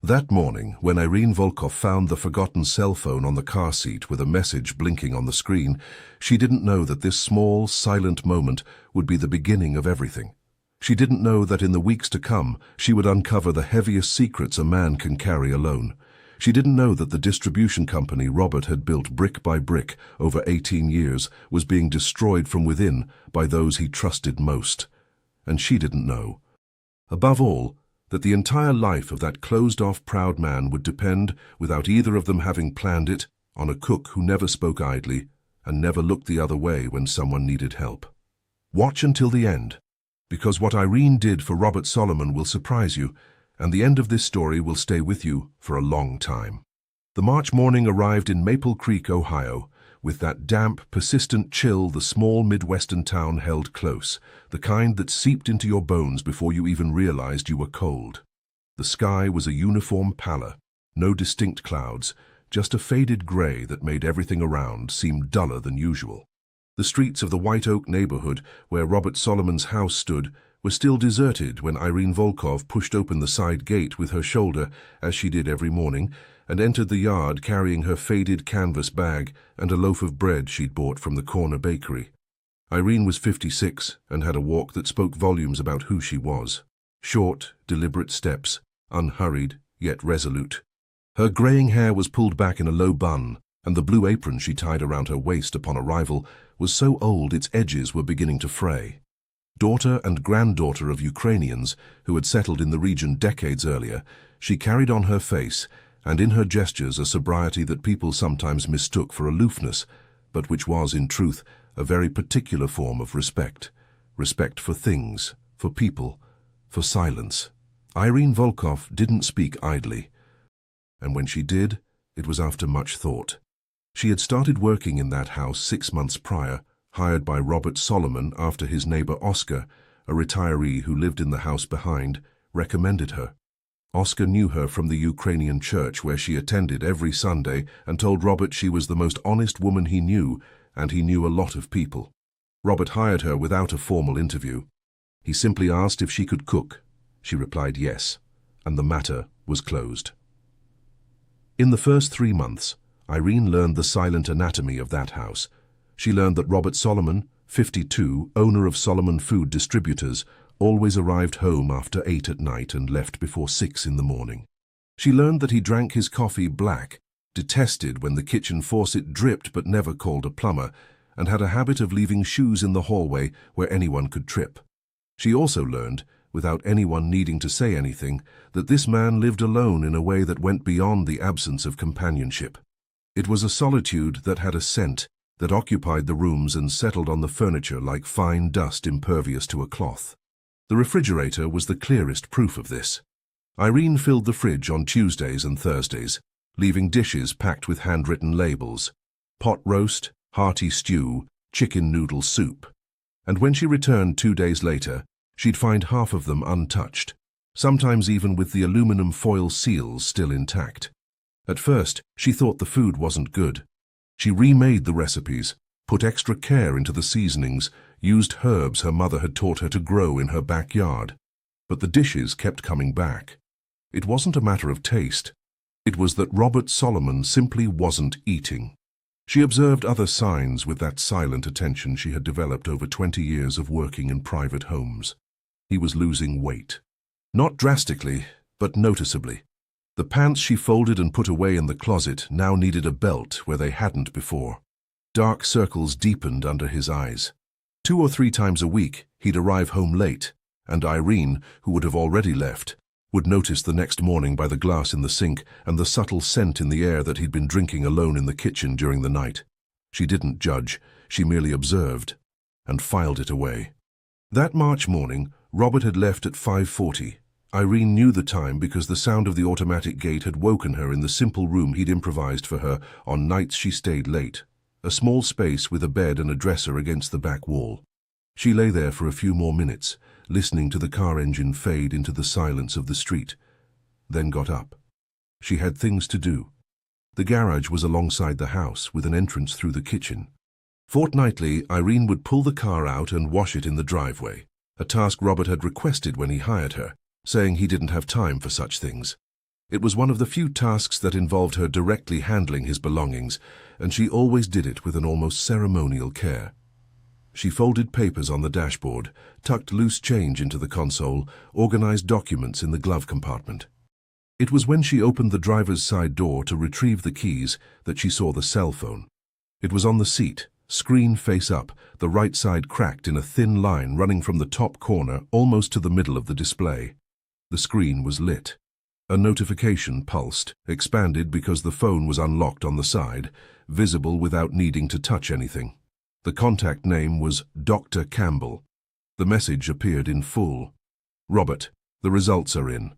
That morning, when Irene Volkov found the forgotten cell phone on the car seat with a message blinking on the screen, she didn't know that this small, silent moment would be the beginning of everything. She didn't know that in the weeks to come, she would uncover the heaviest secrets a man can carry alone. She didn't know that the distribution company Robert had built brick by brick over 18 years was being destroyed from within by those he trusted most. And she didn't know, above all, that the entire life of that closed-off proud man would depend, without either of them having planned it, on a cook who never spoke idly and never looked the other way when someone needed help. Watch until the end, because what Irene did for Robert Solomon will surprise you, and the end of this story will stay with you for a long time. The March morning arrived in Maple Creek, Ohio, with that damp, persistent chill the small Midwestern town held close, the kind that seeped into your bones before you even realized you were cold. The sky was a uniform pallor, no distinct clouds, just a faded gray that made everything around seem duller than usual. The streets of the White Oak neighborhood, where Robert Solomon's house stood, were still deserted when Irene Volkov pushed open the side gate with her shoulder, as she did every morning, and entered the yard carrying her faded canvas bag and a loaf of bread she'd bought from the corner bakery. Irene was 56 and had a walk that spoke volumes about who she was. Short, deliberate steps, unhurried, yet resolute. Her graying hair was pulled back in a low bun, and the blue apron she tied around her waist upon arrival was so old its edges were beginning to fray. Daughter and granddaughter of Ukrainians who had settled in the region decades earlier, she carried on her face and in her gestures a sobriety that people sometimes mistook for aloofness, but which was, in truth, a very particular form of respect. Respect for things, for people, for silence. Irene Volkov didn't speak idly, and when she did, it was after much thought. She had started working in that house 6 months prior, hired by Robert Solomon after his neighbor Oscar, a retiree who lived in the house behind, recommended her. Oscar knew her from the Ukrainian church where she attended every Sunday and told Robert she was the most honest woman he knew, and he knew a lot of people. Robert hired her without a formal interview. He simply asked if she could cook. She replied yes, and the matter was closed. In the first 3 months, Irene learned the silent anatomy of that house. She learned that Robert Solomon, 52, owner of Solomon Food Distributors, always arrived home after 8 at night and left before 6 in the morning. She learned that he drank his coffee black, detested when the kitchen faucet dripped but never called a plumber, and had a habit of leaving shoes in the hallway where anyone could trip. She also learned, without anyone needing to say anything, that this man lived alone in a way that went beyond the absence of companionship. It was a solitude that had a scent, that occupied the rooms and settled on the furniture like fine dust impervious to a cloth. The refrigerator was the clearest proof of this. Irene filled the fridge on Tuesdays and Thursdays, leaving dishes packed with handwritten labels: pot roast, hearty stew, chicken noodle soup. And when she returned 2 days later, she'd find half of them untouched, sometimes even with the aluminum foil seals still intact. At first, she thought the food wasn't good. She remade the recipes, put extra care into the seasonings, used herbs her mother had taught her to grow in her backyard. But the dishes kept coming back. It wasn't a matter of taste. It was that Robert Solomon simply wasn't eating. She observed other signs with that silent attention she had developed over 20 years of working in private homes. He was losing weight. Not drastically, but noticeably. The pants she folded and put away in the closet now needed a belt where they hadn't before. Dark circles deepened under his eyes. 2 or 3 times a week, he'd arrive home late, and Irene, who would have already left, would notice the next morning by the glass in the sink and the subtle scent in the air that he'd been drinking alone in the kitchen during the night. She didn't judge, she merely observed, and filed it away. That March morning, Robert had left at 5:40. Irene knew the time because the sound of the automatic gate had woken her in the simple room he'd improvised for her on nights she stayed late, a small space with a bed and a dresser against the back wall. She lay there for a few more minutes, listening to the car engine fade into the silence of the street, then got up. She had things to do. The garage was alongside the house, with an entrance through the kitchen. Fortnightly, Irene would pull the car out and wash it in the driveway, a task Robert had requested when he hired her, saying he didn't have time for such things. It was one of the few tasks that involved her directly handling his belongings, and she always did it with an almost ceremonial care. She folded papers on the dashboard, tucked loose change into the console, organized documents in the glove compartment. It was when she opened the driver's side door to retrieve the keys that she saw the cell phone. It was on the seat, screen face up, the right side cracked in a thin line running from the top corner almost to the middle of the display. The screen was lit. A notification pulsed, expanded because the phone was unlocked on the side, visible without needing to touch anything. The contact name was Dr. Campbell. The message appeared in full. "Robert, the results are in.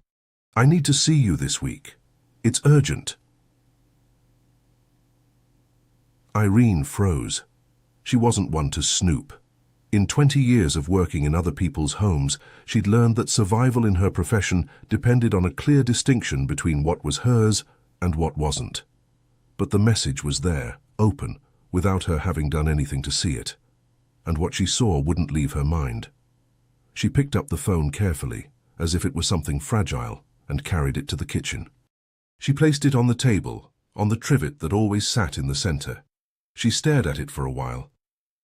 I need to see you this week. It's urgent." Irene froze. She wasn't one to snoop. In 20 years of working in other people's homes, she'd learned that survival in her profession depended on a clear distinction between what was hers and what wasn't. But the message was there, open, without her having done anything to see it. And what she saw wouldn't leave her mind. She picked up the phone carefully, as if it were something fragile, and carried it to the kitchen. She placed it on the table, on the trivet that always sat in the center. She stared at it for a while.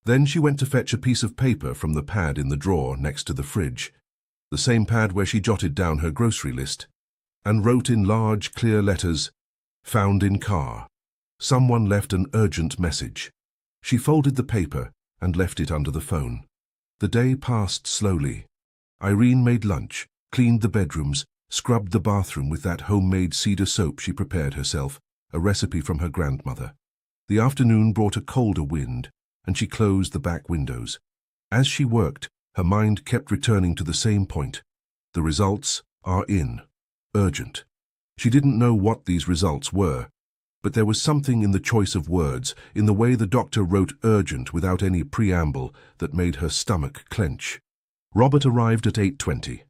Then she went to fetch a piece of paper from the pad in the drawer next to the fridge, the same pad where she jotted down her grocery list, and wrote in large, clear letters, "Found in car. Someone left an urgent message." She folded the paper and left it under the phone. The day passed slowly. Irene made lunch, cleaned the bedrooms, scrubbed the bathroom with that homemade cedar soap she prepared herself, a recipe from her grandmother. The afternoon brought a colder wind, and she closed the back windows. As she worked, her mind kept returning to the same point. The results are in. Urgent. She didn't know what these results were, but there was something in the choice of words, in the way the doctor wrote urgent without any preamble, that made her stomach clench. Robert arrived at 8:20.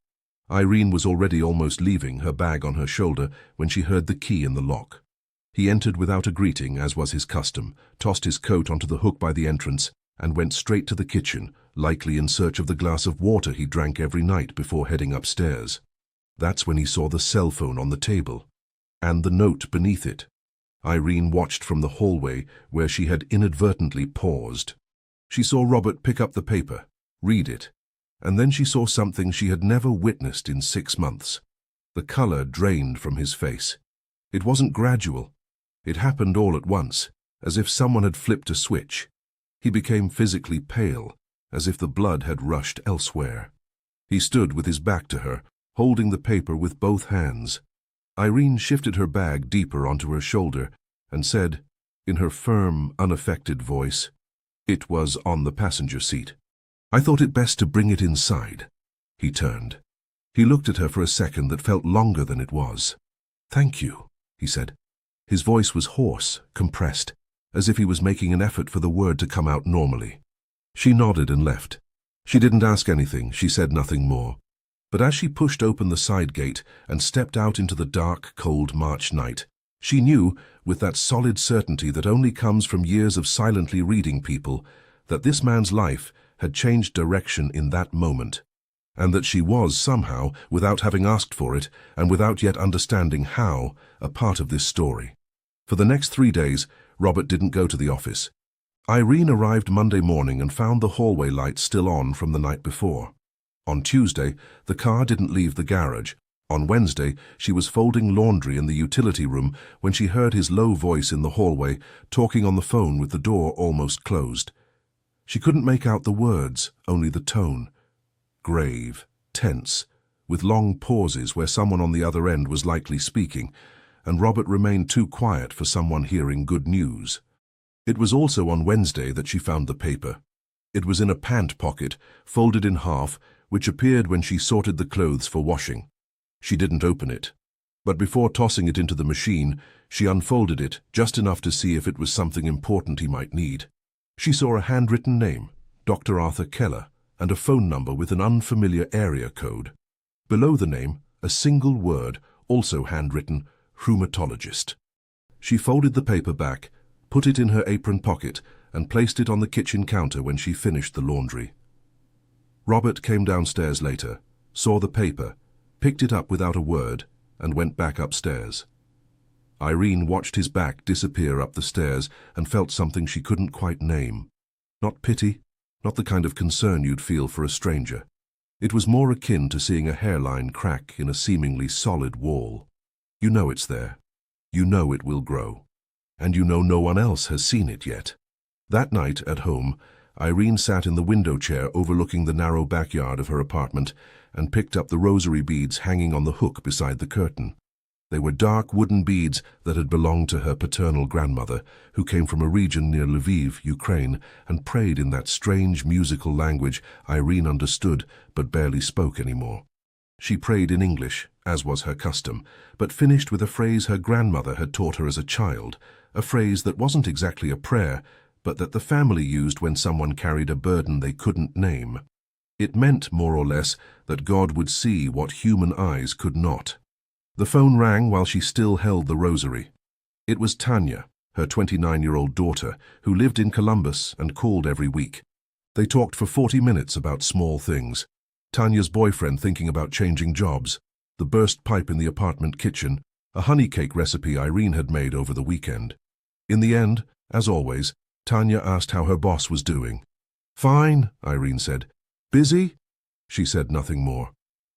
Irene was already almost leaving, her bag on her shoulder, when she heard the key in the lock. He entered without a greeting, as was his custom, tossed his coat onto the hook by the entrance, and went straight to the kitchen, likely in search of the glass of water he drank every night before heading upstairs. That's when he saw the cell phone on the table, and the note beneath it. Irene watched from the hallway where she had inadvertently paused. She saw Robert pick up the paper, read it, and then she saw something she had never witnessed in 6 months. The color drained from his face. It wasn't gradual. It happened all at once, as if someone had flipped a switch. He became physically pale, as if the blood had rushed elsewhere. He stood with his back to her, holding the paper with both hands. Irene shifted her bag deeper onto her shoulder and said, in her firm, unaffected voice, "It was on the passenger seat. I thought it best to bring it inside." He turned. He looked at her for a second that felt longer than it was. "Thank you," he said. His voice was hoarse, compressed, as if he was making an effort for the word to come out normally. She nodded and left. She didn't ask anything, she said nothing more. But as she pushed open the side gate and stepped out into the dark, cold March night, she knew, with that solid certainty that only comes from years of silently reading people, that this man's life had changed direction in that moment, and that she was somehow, without having asked for it, and without yet understanding how, a part of this story. For the next 3 days, Robert didn't go to the office. Irene arrived Monday morning and found the hallway light still on from the night before. On Tuesday, the car didn't leave the garage. On Wednesday, she was folding laundry in the utility room when she heard his low voice in the hallway, talking on the phone with the door almost closed. She couldn't make out the words, only the tone. Grave, tense, with long pauses where someone on the other end was likely speaking, and Robert remained too quiet for someone hearing good news. It was also on Wednesday that she found the paper. It was in a pant pocket, folded in half, which appeared when she sorted the clothes for washing. She didn't open it, but before tossing it into the machine, she unfolded it just enough to see if it was something important he might need. She saw a handwritten name, Dr. Arthur Keller, and a phone number with an unfamiliar area code. Below the name, a single word, also handwritten, rheumatologist. She folded the paper back, put it in her apron pocket, and placed it on the kitchen counter when she finished the laundry. Robert came downstairs later, saw the paper, picked it up without a word, and went back upstairs. Irene watched his back disappear up the stairs and felt something she couldn't quite name. Not pity, not the kind of concern you'd feel for a stranger. It was more akin to seeing a hairline crack in a seemingly solid wall. You know it's there. You know it will grow. And you know no one else has seen it yet. That night at home, Irene sat in the window chair overlooking the narrow backyard of her apartment and picked up the rosary beads hanging on the hook beside the curtain. They were dark wooden beads that had belonged to her paternal grandmother, who came from a region near Lviv, Ukraine, and prayed in that strange musical language Irene understood but barely spoke anymore. She prayed in English, as was her custom, but finished with a phrase her grandmother had taught her as a child, a phrase that wasn't exactly a prayer, but that the family used when someone carried a burden they couldn't name. It meant, more or less, that God would see what human eyes could not. The phone rang while she still held the rosary. It was Tanya, her 29-year-old daughter, who lived in Columbus and called every week. They talked for 40 minutes about small things. Tanya's boyfriend thinking about changing jobs, the burst pipe in the apartment kitchen, a honey cake recipe Irene had made over the weekend. In the end, as always, Tanya asked how her boss was doing. "Fine," Irene said. "Busy?" She said nothing more.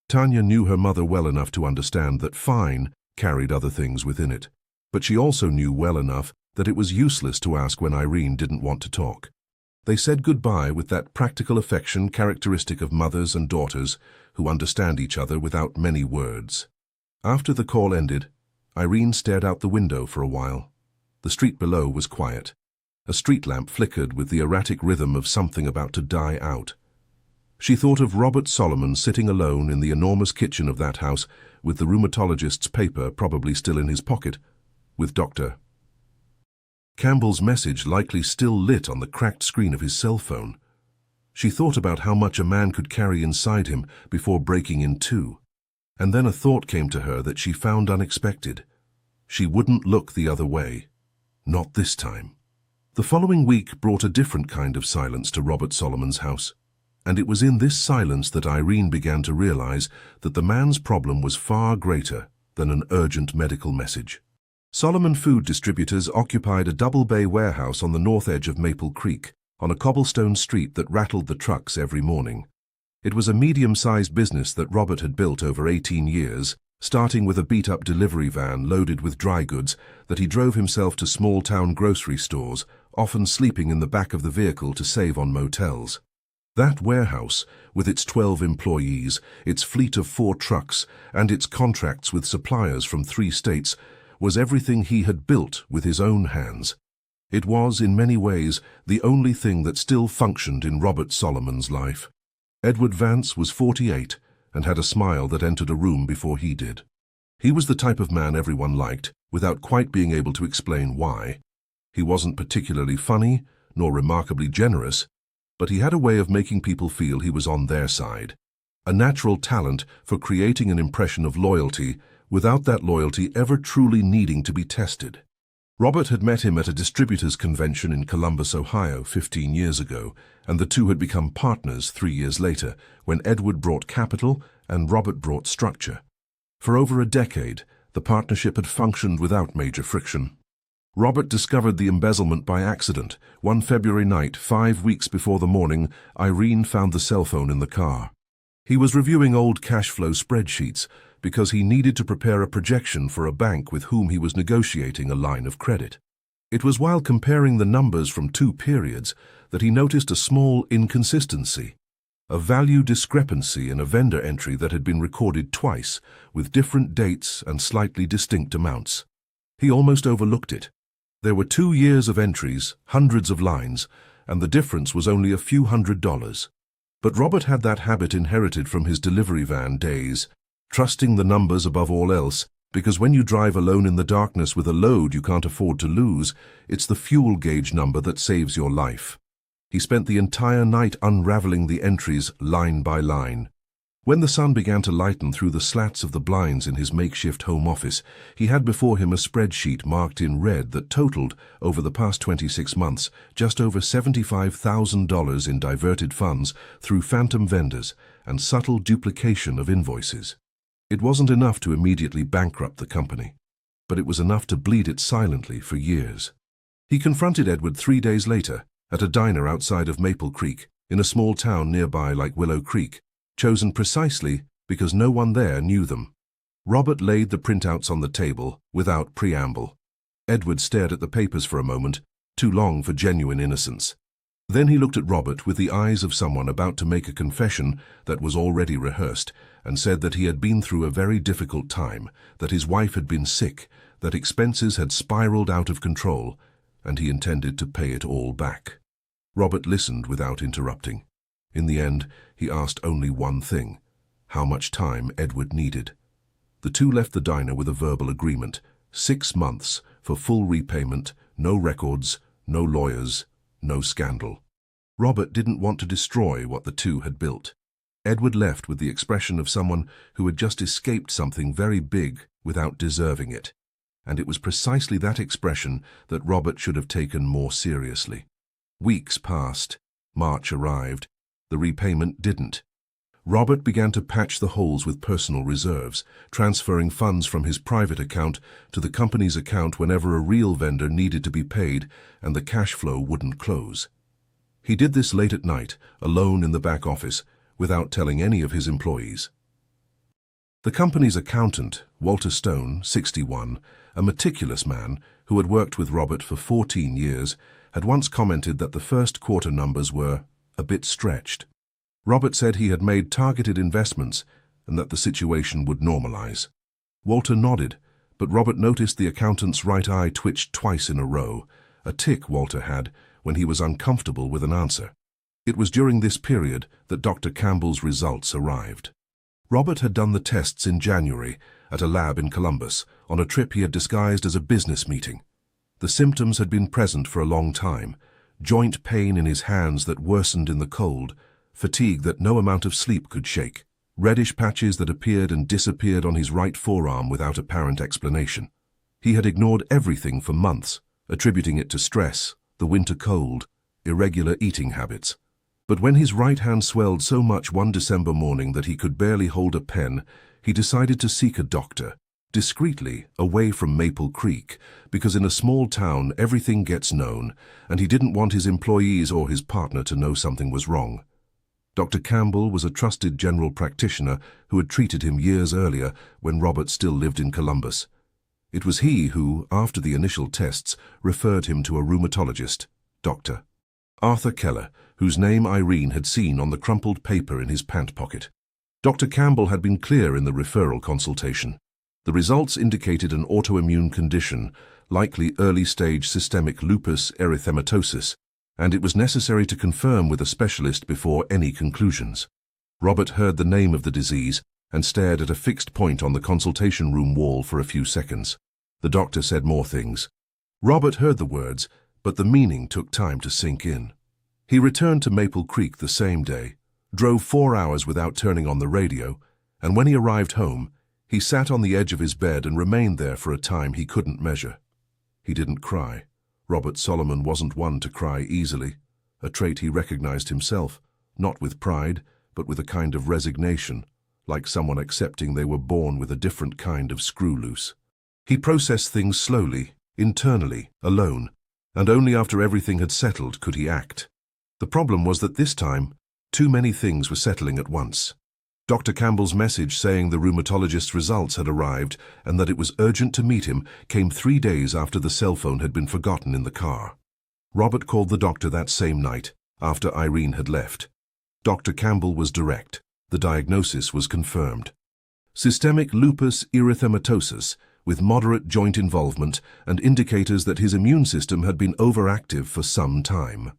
Tanya knew her mother well enough to understand that fine carried other things within it. But she also knew well enough that it was useless to ask when Irene didn't want to talk. They said goodbye with that practical affection characteristic of mothers and daughters who understand each other without many words. After the call ended, Irene stared out the window for a while. The street below was quiet. A street lamp flickered with the erratic rhythm of something about to die out. She thought of Robert Solomon sitting alone in the enormous kitchen of that house, with the rheumatologist's paper probably still in his pocket, with Dr. Campbell's message likely still lit on the cracked screen of his cell phone. She thought about how much a man could carry inside him before breaking in two. And then a thought came to her that she found unexpected. She wouldn't look the other way. Not this time. The following week brought a different kind of silence to Robert Solomon's house. And it was in this silence that Irene began to realize that the man's problem was far greater than an urgent medical message. Solomon Food Distributors occupied a double-bay warehouse on the north edge of Maple Creek, on a cobblestone street that rattled the trucks every morning. It was a medium-sized business that Robert had built over 18 years, starting with a beat-up delivery van loaded with dry goods that he drove himself to small-town grocery stores, often sleeping in the back of the vehicle to save on motels. That warehouse, with its 12 employees, its fleet of 4 trucks, and its contracts with suppliers from 3 states, was everything he had built with his own hands. It was, in many ways, the only thing that still functioned in Robert Solomon's life. Edward Vance was 48 and had a smile that entered a room before he did. He was the type of man everyone liked, without quite being able to explain why. He wasn't particularly funny, nor remarkably generous, but he had a way of making people feel he was on their side. A natural talent for creating an impression of loyalty without that loyalty ever truly needing to be tested. Robert had met him at a distributors' convention in Columbus, Ohio, 15 years ago, and the two had become partners 3 years later, when Edward brought capital and Robert brought structure. For over a decade, the partnership had functioned without major friction. Robert discovered the embezzlement by accident. One February night, 5 weeks before the morning, Irene found the cell phone in the car. He was reviewing old cash flow spreadsheets because he needed to prepare a projection for a bank with whom he was negotiating a line of credit. It was while comparing the numbers from 2 periods that he noticed a small inconsistency, a value discrepancy in a vendor entry that had been recorded twice, with different dates and slightly distinct amounts. He almost overlooked it. There were 2 years of entries, hundreds of lines, and the difference was only a few $100s. But Robert had that habit inherited from his delivery van days, trusting the numbers above all else, because when you drive alone in the darkness with a load you can't afford to lose, it's the fuel gauge number that saves your life. He spent the entire night unraveling the entries line by line. When the sun began to lighten through the slats of the blinds in his makeshift home office, he had before him a spreadsheet marked in red that totaled, over the past 26 months, just over $75,000 in diverted funds through phantom vendors and subtle duplication of invoices. It wasn't enough to immediately bankrupt the company, but it was enough to bleed it silently for years. He confronted Edward 3 days later at a diner outside of Maple Creek, in a small town nearby like Willow Creek, chosen precisely because no one there knew them. Robert laid the printouts on the table without preamble. Edward stared at the papers for a moment, too long for genuine innocence. Then he looked at Robert with the eyes of someone about to make a confession that was already rehearsed, and said that he had been through a very difficult time, that his wife had been sick, that expenses had spiraled out of control, and he intended to pay it all back. Robert listened without interrupting. In the end, he asked only one thing: how much time Edward needed. The two left the diner with a verbal agreement: 6 months for full repayment, no records, no lawyers, no scandal. Robert didn't want to destroy what the two had built. Edward left with the expression of someone who had just escaped something very big without deserving it. And it was precisely that expression that Robert should have taken more seriously. Weeks passed. March arrived. The repayment didn't. Robert began to patch the holes with personal reserves, transferring funds from his private account to the company's account whenever a real vendor needed to be paid and the cash flow wouldn't close. He did this late at night, alone in the back office, without telling any of his employees. The company's accountant, Walter Stone, 61, a meticulous man who had worked with Robert for 14 years, had once commented that the first quarter numbers were a bit stretched. Robert said he had made targeted investments and that the situation would normalize. Walter nodded, but Robert noticed the accountant's right eye twitched twice in a row, a tic Walter had when he was uncomfortable with an answer. It was during this period that Dr. Campbell's results arrived. Robert had done the tests in January at a lab in Columbus on a trip he had disguised as a business meeting. The symptoms had been present for a long time: joint pain in his hands that worsened in the cold, fatigue that no amount of sleep could shake, reddish patches that appeared and disappeared on his right forearm without apparent explanation. He had ignored everything for months, attributing it to stress, the winter cold, irregular eating habits. But when his right hand swelled so much one December morning that he could barely hold a pen, he decided to seek a doctor, discreetly, away from Maple Creek, because in a small town everything gets known, and he didn't want his employees or his partner to know something was wrong. Dr. Campbell was a trusted general practitioner who had treated him years earlier when Robert still lived in Columbus. It was he who, after the initial tests, referred him to a rheumatologist, Dr. Arthur Keller, whose name Irene had seen on the crumpled paper in his pant pocket. Dr. Campbell had been clear in the referral consultation. The results indicated an autoimmune condition, likely early-stage systemic lupus erythematosus, and it was necessary to confirm with a specialist before any conclusions. Robert heard the name of the disease and stared at a fixed point on the consultation room wall for a few seconds. The doctor said more things. Robert heard the words, but the meaning took time to sink in. He returned to Maple Creek the same day, drove 4 hours without turning on the radio, and when he arrived home, he sat on the edge of his bed and remained there for a time he couldn't measure. He didn't cry. Robert Solomon wasn't one to cry easily, a trait he recognized himself, not with pride, but with a kind of resignation, like someone accepting they were born with a different kind of screw loose. He processed things slowly, internally, alone, and only after everything had settled could he act. The problem was that this time, too many things were settling at once. Dr. Campbell's message saying the rheumatologist's results had arrived and that it was urgent to meet him came 3 days after the cell phone had been forgotten in the car. Robert called the doctor that same night, after Irene had left. Dr. Campbell was direct. The diagnosis was confirmed: systemic lupus erythematosus, with moderate joint involvement and indicators that his immune system had been overactive for some time.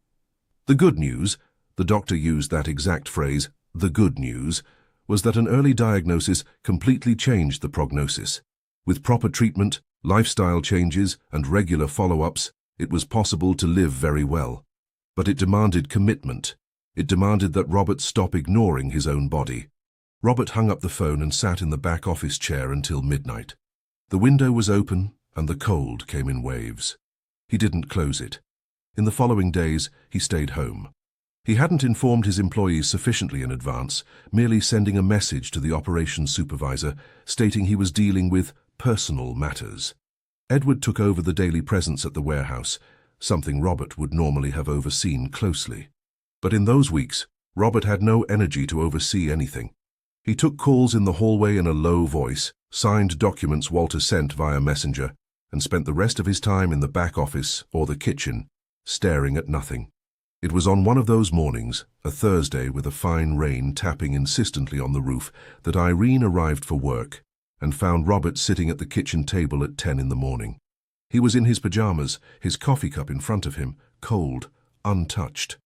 The good news, the doctor used that exact phrase, the good news, was that an early diagnosis completely changed the prognosis. With proper treatment, lifestyle changes, and regular follow-ups, it was possible to live very well. But it demanded commitment. It demanded that Robert stop ignoring his own body. Robert hung up the phone and sat in the back office chair until midnight. The window was open, and the cold came in waves. He didn't close it. In the following days, he stayed home. He hadn't informed his employees sufficiently in advance, merely sending a message to the operations supervisor stating he was dealing with personal matters. Edward took over the daily presence at the warehouse, something Robert would normally have overseen closely. But in those weeks, Robert had no energy to oversee anything. He took calls in the hallway in a low voice, signed documents Walter sent via messenger, and spent the rest of his time in the back office or the kitchen, staring at nothing. It was on one of those mornings, a Thursday with a fine rain tapping insistently on the roof, that Irene arrived for work and found Robert sitting at the kitchen table at 10 in the morning. He was in his pajamas, his coffee cup in front of him, cold, untouched.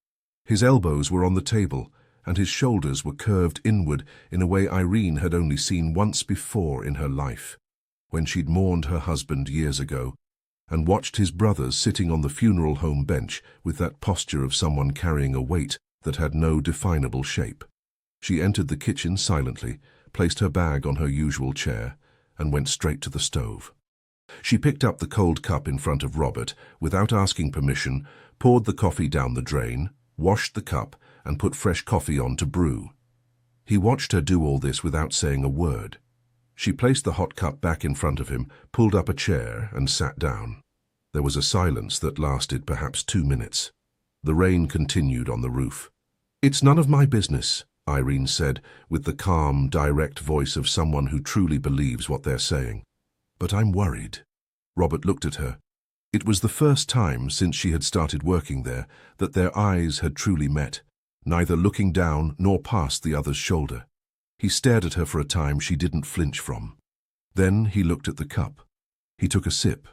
His elbows were on the table, and his shoulders were curved inward in a way Irene had only seen once before in her life, when she'd mourned her husband years ago, and watched his brothers sitting on the funeral home bench with that posture of someone carrying a weight that had no definable shape. She entered the kitchen silently, placed her bag on her usual chair, and went straight to the stove. She picked up the cold cup in front of Robert, without asking permission, poured the coffee down the drain, washed the cup, and put fresh coffee on to brew. He watched her do all this without saying a word. She placed the hot cup back in front of him, pulled up a chair, and sat down. There was a silence that lasted perhaps 2 minutes. The rain continued on the roof. "It's none of my business," Irene said, with the calm, direct voice of someone who truly believes what they're saying. "But I'm worried." Robert looked at her. It was the first time since she had started working there that their eyes had truly met, neither looking down nor past the other's shoulder. He stared at her for a time she didn't flinch from. Then he looked at the cup. He took a sip.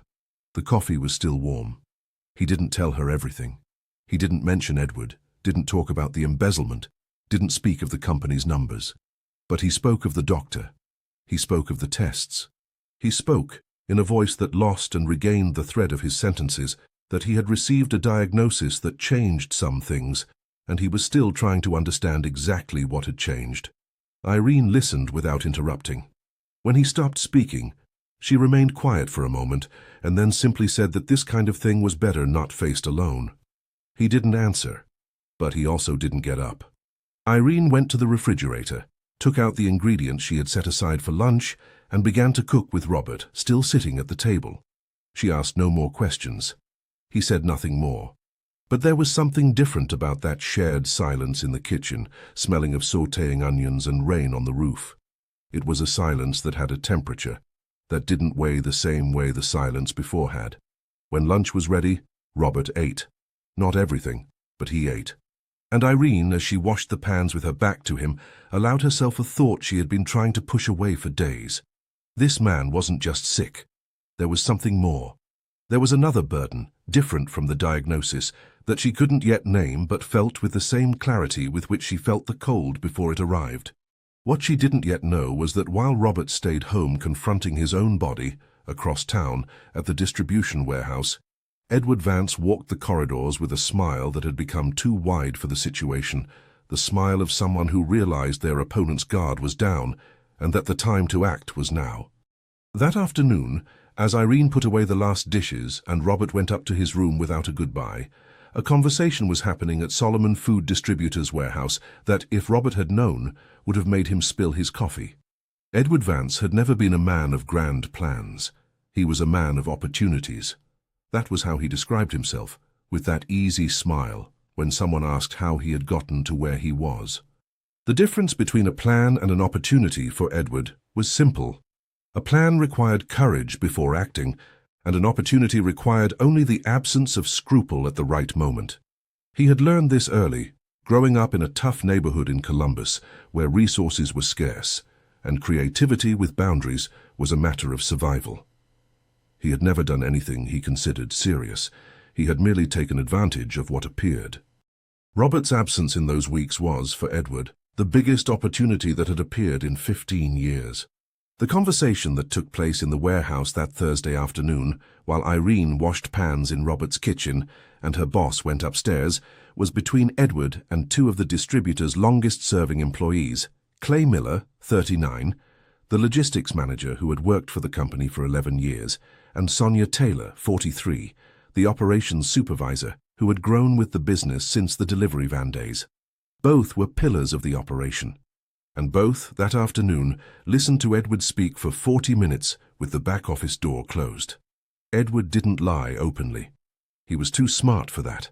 The coffee was still warm. He didn't tell her everything. He didn't mention Edward, didn't talk about the embezzlement, didn't speak of the company's numbers. But he spoke of the doctor. He spoke of the tests. He spoke, in a voice that lost and regained the thread of his sentences, that he had received a diagnosis that changed some things, and he was still trying to understand exactly what had changed. Irene listened without interrupting. When he stopped speaking, she remained quiet for a moment, and then simply said that this kind of thing was better not faced alone. He didn't answer, but he also didn't get up. Irene went to the refrigerator, took out the ingredients she had set aside for lunch, and began to cook with Robert, still sitting at the table. She asked no more questions. He said nothing more. But there was something different about that shared silence in the kitchen, smelling of sautéing onions and rain on the roof. It was a silence that had a temperature, that didn't weigh the same way the silence before had. When lunch was ready, Robert ate. Not everything, but he ate. And Irene, as she washed the pans with her back to him, allowed herself a thought she had been trying to push away for days. This man wasn't just sick. There was something more. There was another burden, different from the diagnosis, that she couldn't yet name but felt with the same clarity with which she felt the cold before it arrived. What she didn't yet know was that while Robert stayed home confronting his own body, across town, at the distribution warehouse, Edward Vance walked the corridors with a smile that had become too wide for the situation, the smile of someone who realized their opponent's guard was down, and that the time to act was now. That afternoon, as Irene put away the last dishes and Robert went up to his room without a goodbye, a conversation was happening at Solomon Food Distributors' warehouse that, if Robert had known, would have made him spill his coffee. Edward Vance had never been a man of grand plans. He was a man of opportunities. That was how he described himself, with that easy smile, when someone asked how he had gotten to where he was. The difference between a plan and an opportunity for Edward was simple. A plan required courage before acting, and an opportunity required only the absence of scruple at the right moment. He had learned this early, growing up in a tough neighborhood in Columbus, where resources were scarce, and creativity with boundaries was a matter of survival. He had never done anything he considered serious. He had merely taken advantage of what appeared. Robert's absence in those weeks was, for Edward, the biggest opportunity that had appeared in 15 years. The conversation that took place in the warehouse that Thursday afternoon, while Irene washed pans in Robert's kitchen and her boss went upstairs, was between Edward and two of the distributor's longest-serving employees, Clay Miller, 39, the logistics manager who had worked for the company for 11 years, and Sonia Taylor, 43, the operations supervisor, who had grown with the business since the delivery van days. Both were pillars of the operation, and both, that afternoon, listened to Edward speak for 40 minutes with the back office door closed. Edward didn't lie openly. He was too smart for that.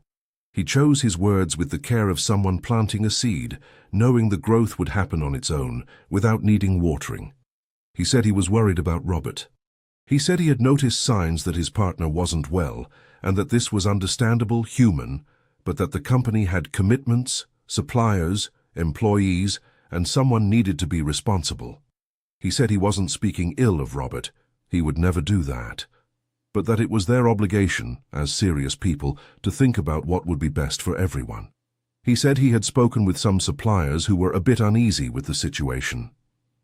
He chose his words with the care of someone planting a seed, knowing the growth would happen on its own, without needing watering. He said he was worried about Robert. He said he had noticed signs that his partner wasn't well, and that this was understandable, human, but that the company had commitments, suppliers, employees, and someone needed to be responsible. He said he wasn't speaking ill of Robert, he would never do that, but that it was their obligation, as serious people, to think about what would be best for everyone. He said he had spoken with some suppliers who were a bit uneasy with the situation.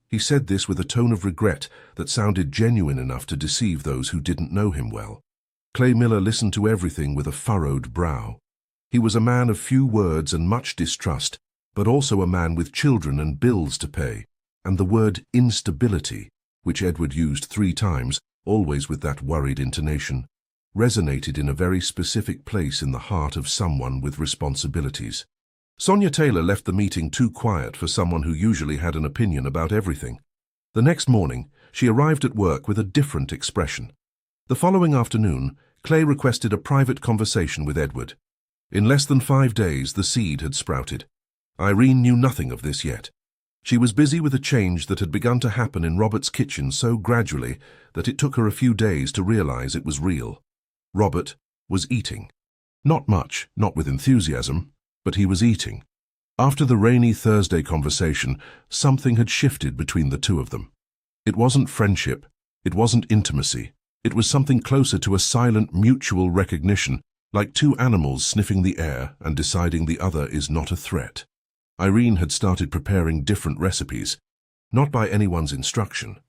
He said this with a tone of regret that sounded genuine enough to deceive those who didn't know him well. Clay Miller listened to everything with a furrowed brow. He was a man of few words and much distrust, but also a man with children and bills to pay, and the word instability, which Edward used 3 times, always with that worried intonation, resonated in a very specific place in the heart of someone with responsibilities. Sonia Taylor left the meeting too quiet for someone who usually had an opinion about everything. The next morning, she arrived at work with a different expression. The following afternoon, Clay requested a private conversation with Edward. In less than 5 days, the seed had sprouted. Irene knew nothing of this yet. She was busy with a change that had begun to happen in Robert's kitchen so gradually that it took her a few days to realize it was real. Robert was eating. Not much, not with enthusiasm, but he was eating. After the rainy Thursday conversation, something had shifted between the two of them. It wasn't friendship, it wasn't intimacy, it was something closer to a silent mutual recognition, like 2 animals sniffing the air and deciding the other is not a threat. Irene had started preparing different recipes, not by anyone's instruction.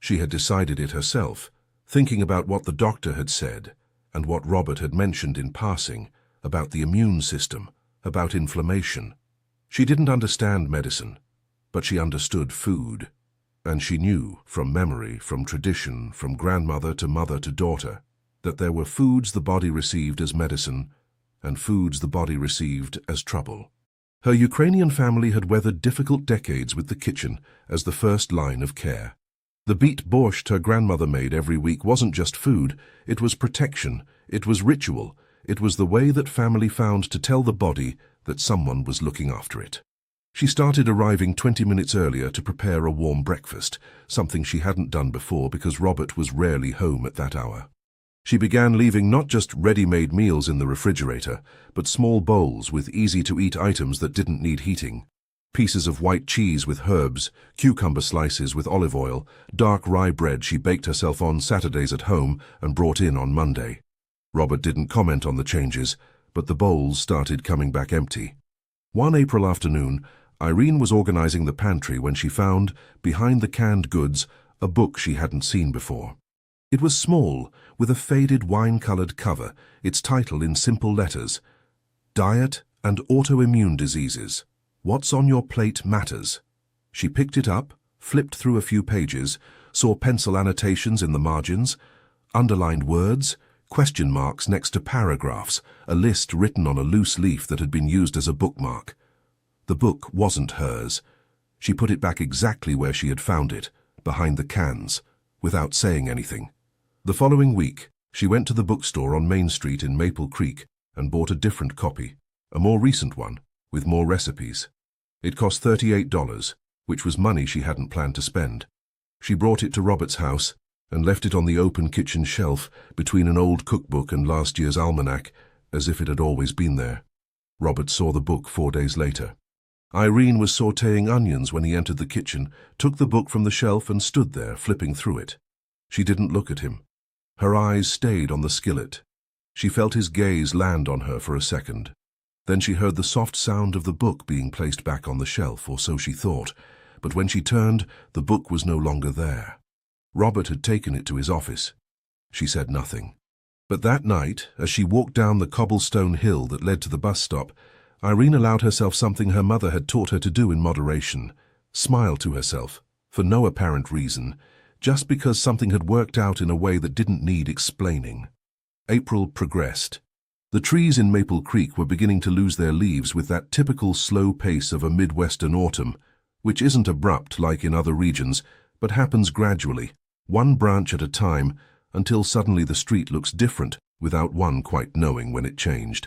She had decided it herself, thinking about what the doctor had said and what Robert had mentioned in passing about the immune system, about inflammation. She didn't understand medicine, but she understood food. And she knew, from memory, from tradition, from grandmother to mother to daughter, that there were foods the body received as medicine and foods the body received as trouble. Her Ukrainian family had weathered difficult decades with the kitchen as the first line of care. The beet borscht her grandmother made every week wasn't just food, it was protection, it was ritual, it was the way that family found to tell the body that someone was looking after it. She started arriving 20 minutes earlier to prepare a warm breakfast, something she hadn't done before because Robert was rarely home at that hour. She began leaving not just ready-made meals in the refrigerator, but small bowls with easy-to-eat items that didn't need heating. Pieces of white cheese with herbs, cucumber slices with olive oil, dark rye bread she baked herself on Saturdays at home and brought in on Monday. Robert didn't comment on the changes, but the bowls started coming back empty. One April afternoon, Irene was organizing the pantry when she found, behind the canned goods, a book she hadn't seen before. It was small, with a faded wine-colored cover, its title in simple letters, Diet and Autoimmune Diseases. What's on your plate matters. She picked it up, flipped through a few pages, saw pencil annotations in the margins, underlined words, question marks next to paragraphs, a list written on a loose leaf that had been used as a bookmark. The book wasn't hers. She put it back exactly where she had found it, behind the cans, without saying anything. The following week, she went to the bookstore on Main Street in Maple Creek and bought a different copy, a more recent one, with more recipes. It cost $38, which was money she hadn't planned to spend. She brought it to Robert's house and left it on the open kitchen shelf between an old cookbook and last year's almanac, as if it had always been there. Robert saw the book 4 days later. Irene was sautéing onions when he entered the kitchen, took the book from the shelf and stood there, flipping through it. She didn't look at him. Her eyes stayed on the skillet. She felt his gaze land on her for a second. Then she heard the soft sound of the book being placed back on the shelf, or so she thought, but when she turned, the book was no longer there. Robert had taken it to his office. She said nothing. But that night, as she walked down the cobblestone hill that led to the bus stop, Irene allowed herself something her mother had taught her to do in moderation, smile to herself, for no apparent reason, just because something had worked out in a way that didn't need explaining. April progressed. The trees in Maple Creek were beginning to lose their leaves with that typical slow pace of a Midwestern autumn, which isn't abrupt like in other regions, but happens gradually, one branch at a time, until suddenly the street looks different without one quite knowing when it changed.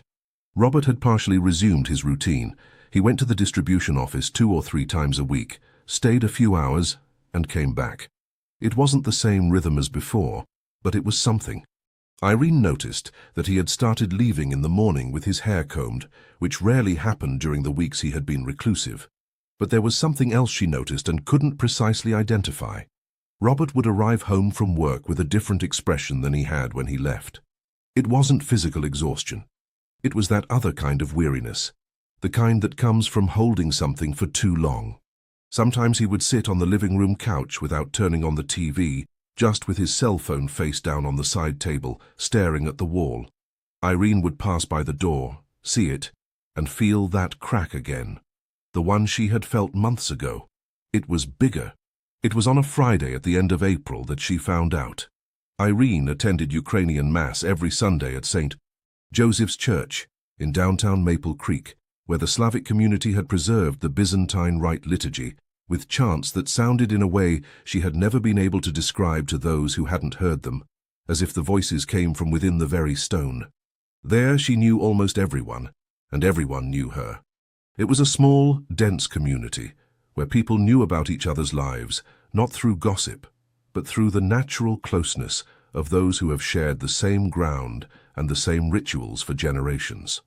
Robert had partially resumed his routine. He went to the distribution office 2 or 3 times a week, stayed a few hours, and came back. It wasn't the same rhythm as before, but it was something. Irene noticed that he had started leaving in the morning with his hair combed, which rarely happened during the weeks he had been reclusive. But there was something else she noticed and couldn't precisely identify. Robert would arrive home from work with a different expression than he had when he left. It wasn't physical exhaustion. It was that other kind of weariness, the kind that comes from holding something for too long. Sometimes he would sit on the living room couch without turning on the TV, just with his cell phone face down on the side table, staring at the wall. Irene would pass by the door, see it, and feel that crack again. The one she had felt months ago. It was bigger. It was on a Friday at the end of April that she found out. Irene attended Ukrainian Mass every Sunday at St. Joseph's Church in downtown Maple Creek, where the Slavic community had preserved the Byzantine Rite liturgy, with chants that sounded in a way she had never been able to describe to those who hadn't heard them, as if the voices came from within the very stone. There she knew almost everyone, and everyone knew her. It was a small, dense community, where people knew about each other's lives, not through gossip, but through the natural closeness of those who have shared the same ground and the same rituals for generations.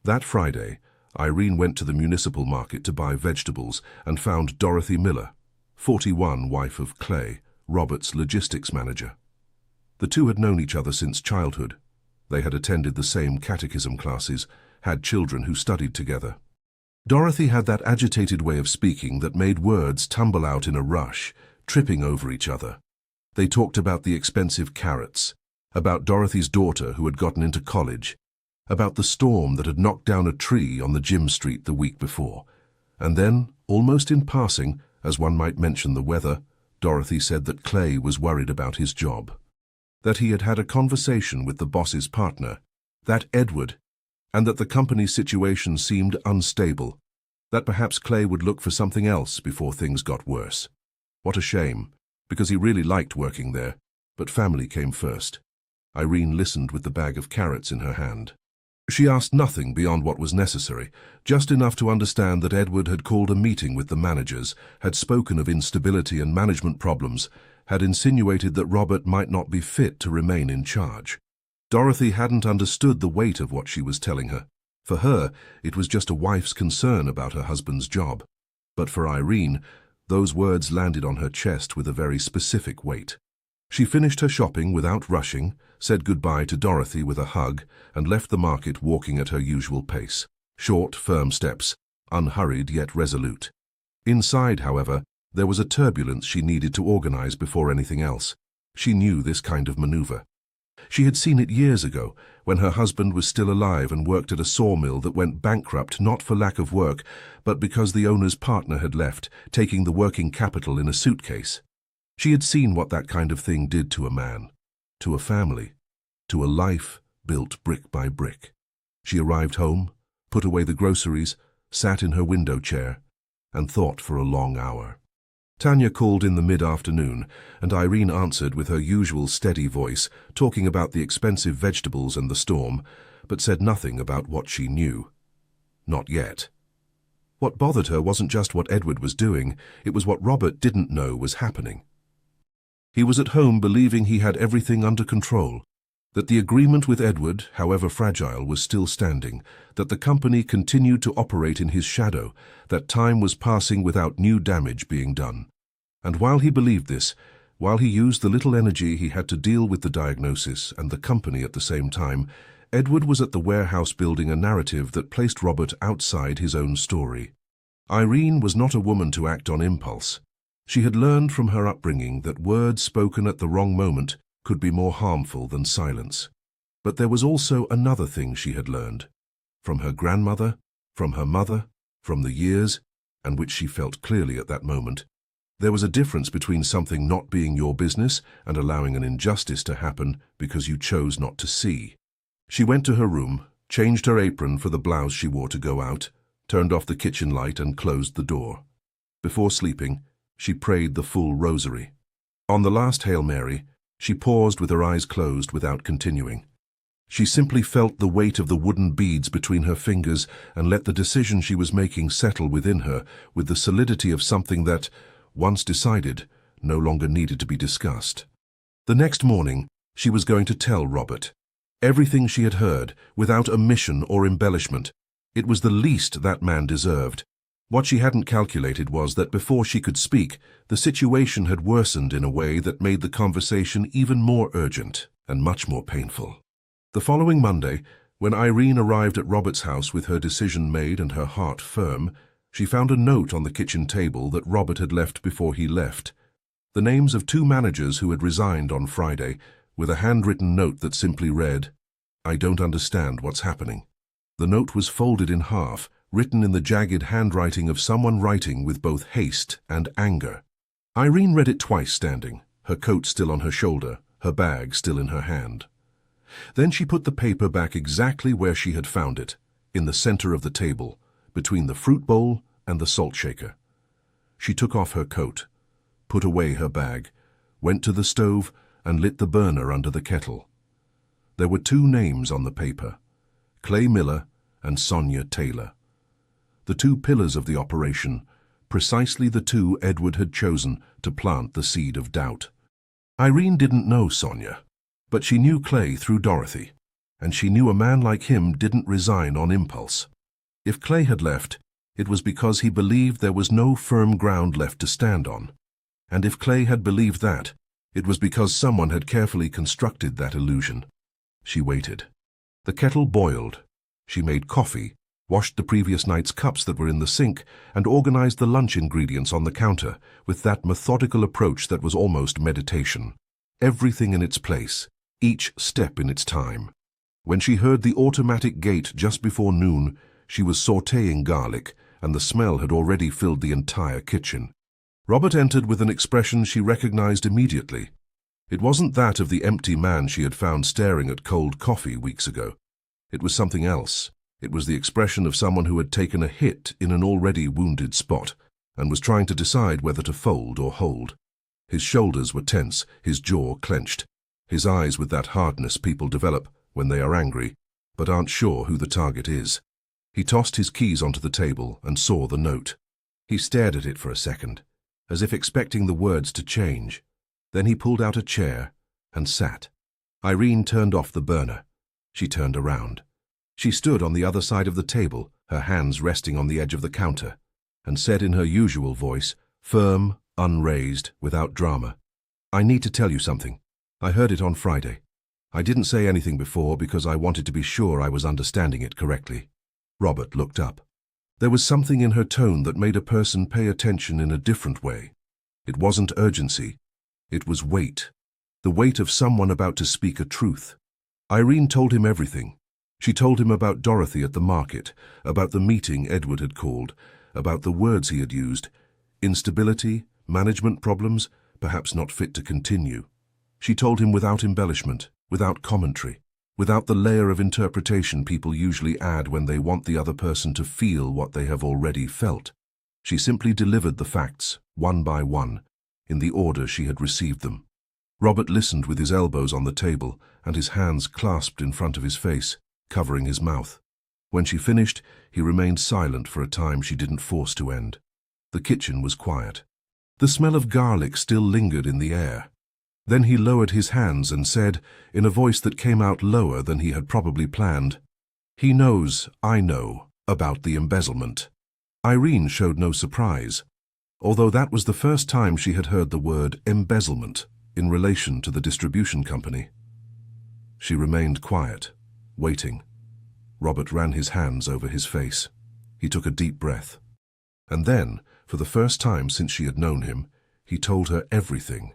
That Friday, Irene went to the municipal market to buy vegetables and found Dorothy Miller, 41, wife of Clay, Robert's logistics manager. The two had known each other since childhood. They had attended the same catechism classes, had children who studied together. Dorothy had that agitated way of speaking that made words tumble out in a rush, tripping over each other. They talked about the expensive carrots, about Dorothy's daughter who had gotten into college, about the storm that had knocked down a tree on the gym street the week before. And then, almost in passing, as one might mention the weather, Dorothy said that Clay was worried about his job. That he had had a conversation with the boss's partner, that Edward, and that the company's situation seemed unstable, that perhaps Clay would look for something else before things got worse. What a shame, because he really liked working there, but family came first. Irene listened with the bag of carrots in her hand. She asked nothing beyond what was necessary, just enough to understand that Edward had called a meeting with the managers, had spoken of instability and management problems, had insinuated that Robert might not be fit to remain in charge. Dorothy hadn't understood the weight of what she was telling her. For her, it was just a wife's concern about her husband's job. But for Irene, those words landed on her chest with a very specific weight. She finished her shopping without rushing, said goodbye to Dorothy with a hug, and left the market walking at her usual pace. Short, firm steps, unhurried yet resolute. Inside, however, there was a turbulence she needed to organize before anything else. She knew this kind of maneuver. She had seen it years ago, when her husband was still alive and worked at a sawmill that went bankrupt not for lack of work, but because the owner's partner had left, taking the working capital in a suitcase. She had seen what that kind of thing did to a man, to a family, to a life built brick by brick. She arrived home, put away the groceries, sat in her window chair, and thought for a long hour. Tanya called in the mid-afternoon, and Irene answered with her usual steady voice, talking about the expensive vegetables and the storm, but said nothing about what she knew. Not yet. What bothered her wasn't just what Edward was doing, it was what Robert didn't know was happening. He was at home believing he had everything under control, that the agreement with Edward, however fragile, was still standing, that the company continued to operate in his shadow, that time was passing without new damage being done. And while he believed this, while he used the little energy he had to deal with the diagnosis and the company at the same time, Edward was at the warehouse building a narrative that placed Robert outside his own story. Irene was not a woman to act on impulse. She had learned from her upbringing that words spoken at the wrong moment could be more harmful than silence. But there was also another thing she had learned. From her grandmother, from her mother, from the years, and which she felt clearly at that moment. There was a difference between something not being your business and allowing an injustice to happen because you chose not to see. She went to her room, changed her apron for the blouse she wore to go out, turned off the kitchen light and closed the door. Before sleeping, she prayed the full rosary. On the last Hail Mary, she paused with her eyes closed without continuing. She simply felt the weight of the wooden beads between her fingers and let the decision she was making settle within her with the solidity of something that, once decided, no longer needed to be discussed. The next morning, she was going to tell Robert everything she had heard, without omission or embellishment. It was the least that man deserved. What she hadn't calculated was that before she could speak, the situation had worsened in a way that made the conversation even more urgent and much more painful. The following Monday, when Irene arrived at Robert's house with her decision made and her heart firm, she found a note on the kitchen table that Robert had left before he left. The names of 2 managers who had resigned on Friday, with a handwritten note that simply read, "I don't understand what's happening." The note was folded in half, written in the jagged handwriting of someone writing with both haste and anger. Irene read it twice standing, her coat still on her shoulder, her bag still in her hand. Then she put the paper back exactly where she had found it, in the center of the table, between the fruit bowl and the salt shaker. She took off her coat, put away her bag, went to the stove and lit the burner under the kettle. There were 2 names on the paper, Clay Miller and Sonia Taylor. The 2 pillars of the operation, precisely the 2 Edward had chosen to plant the seed of doubt. Irene didn't know Sonia, but she knew Clay through Dorothy, and she knew a man like him didn't resign on impulse. If Clay had left, it was because he believed there was no firm ground left to stand on. And if Clay had believed that, it was because someone had carefully constructed that illusion. She waited. The kettle boiled. She made coffee, washed the previous night's cups that were in the sink, and organized the lunch ingredients on the counter with that methodical approach that was almost meditation. Everything in its place, each step in its time. When she heard the automatic gate just before noon, she was sautéing garlic, and the smell had already filled the entire kitchen. Robert entered with an expression she recognized immediately. It wasn't that of the empty man she had found staring at cold coffee weeks ago. It was something else. It was the expression of someone who had taken a hit in an already wounded spot and was trying to decide whether to fold or hold. His shoulders were tense, his jaw clenched, his eyes with that hardness people develop when they are angry, but aren't sure who the target is. He tossed his keys onto the table and saw the note. He stared at it for a second, as if expecting the words to change. Then he pulled out a chair and sat. Irene turned off the burner. She turned around. She stood on the other side of the table, her hands resting on the edge of the counter, and said in her usual voice, firm, unraised, without drama, "I need to tell you something. I heard it on Friday. I didn't say anything before because I wanted to be sure I was understanding it correctly." Robert looked up. There was something in her tone that made a person pay attention in a different way. It wasn't urgency. It was weight. The weight of someone about to speak a truth. Irene told him everything. She told him about Dorothy at the market, about the meeting Edward had called, about the words he had used, instability, management problems, perhaps not fit to continue. She told him without embellishment, without commentary, without the layer of interpretation people usually add when they want the other person to feel what they have already felt. She simply delivered the facts, one by one, in the order she had received them. Robert listened with his elbows on the table and his hands clasped in front of his face, covering his mouth. When she finished, he remained silent for a time she didn't force to end. The kitchen was quiet. The smell of garlic still lingered in the air. Then he lowered his hands and said, in a voice that came out lower than he had probably planned, "He knows, I know, about the embezzlement." Irene showed no surprise, although that was the first time she had heard the word embezzlement in relation to the distribution company. She remained quiet, waiting. Robert ran his hands over his face. He took a deep breath. And then, for the first time since she had known him, he told her everything.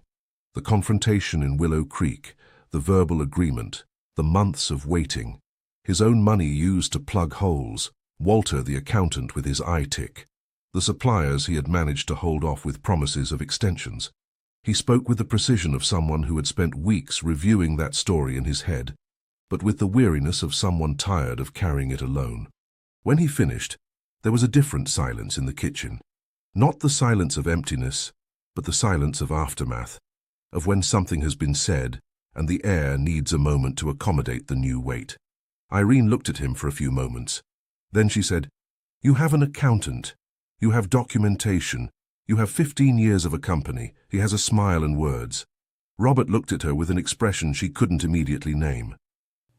The confrontation in Willow Creek, the verbal agreement, the months of waiting, his own money used to plug holes, Walter the accountant with his eye tick, the suppliers he had managed to hold off with promises of extensions. He spoke with the precision of someone who had spent weeks reviewing that story in his head. but with the weariness of someone tired of carrying it alone. When he finished, there was a different silence in the kitchen. Not the silence of emptiness, but the silence of aftermath, of when something has been said and the air needs a moment to accommodate the new weight. Irene looked at him for a few moments. Then she said, "You have an accountant. You have documentation. You have 15 years of a company." He has a smile and words. Robert looked at her with an expression she couldn't immediately name.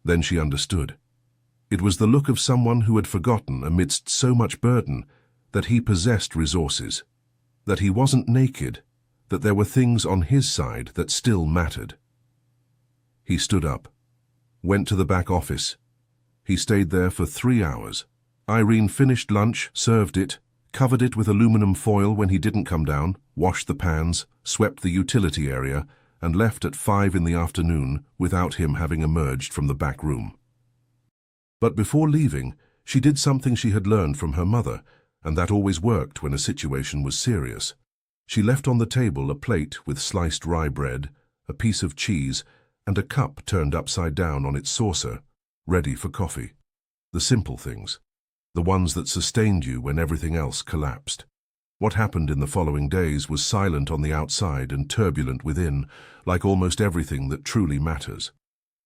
Then she understood. It was the look of someone who had forgotten amidst so much burden that he possessed resources, that he wasn't naked, that there were things on his side that still mattered. He stood up, went to the back office. He stayed there for 3 hours. Irene finished lunch, served it, covered it with aluminum foil when he didn't come down, washed the pans, swept the utility area, and left at 5 in the afternoon without him having emerged from the back room. But before leaving, she did something she had learned from her mother, and that always worked when a situation was serious. She left on the table a plate with sliced rye bread, a piece of cheese, and a cup turned upside down on its saucer, ready for coffee. The simple things, the ones that sustained you when everything else collapsed. What happened in the following days was silent on the outside and turbulent within, like almost everything that truly matters.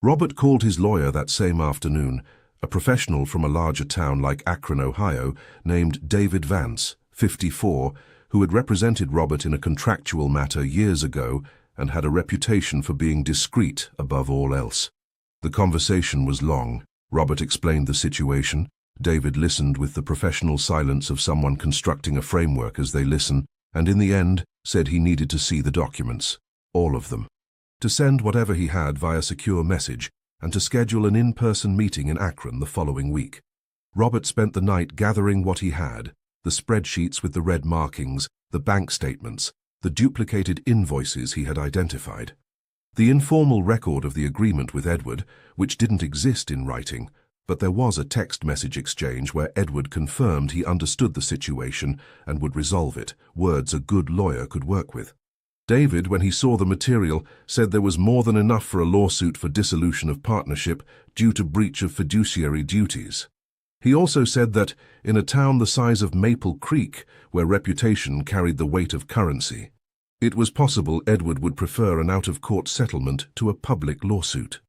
Robert called his lawyer that same afternoon, a professional from a larger town like Akron, Ohio, named David Vance, 54, who had represented Robert in a contractual matter years ago and had a reputation for being discreet above all else. The conversation was long. Robert explained the situation. David listened with the professional silence of someone constructing a framework as they listen, and in the end said he needed to see the documents, all of them, to send whatever he had via secure message, and to schedule an in-person meeting in Akron the following week. Robert spent the night gathering what he had, the spreadsheets with the red markings, the bank statements, the duplicated invoices he had identified. The informal record of the agreement with Edward, which didn't exist in writing, but there was a text message exchange where Edward confirmed he understood the situation and would resolve it, words a good lawyer could work with. David, when he saw the material, said there was more than enough for a lawsuit for dissolution of partnership due to breach of fiduciary duties. He also said that, in a town the size of Maple Creek, where reputation carried the weight of currency, it was possible Edward would prefer an out-of-court settlement to a public lawsuit.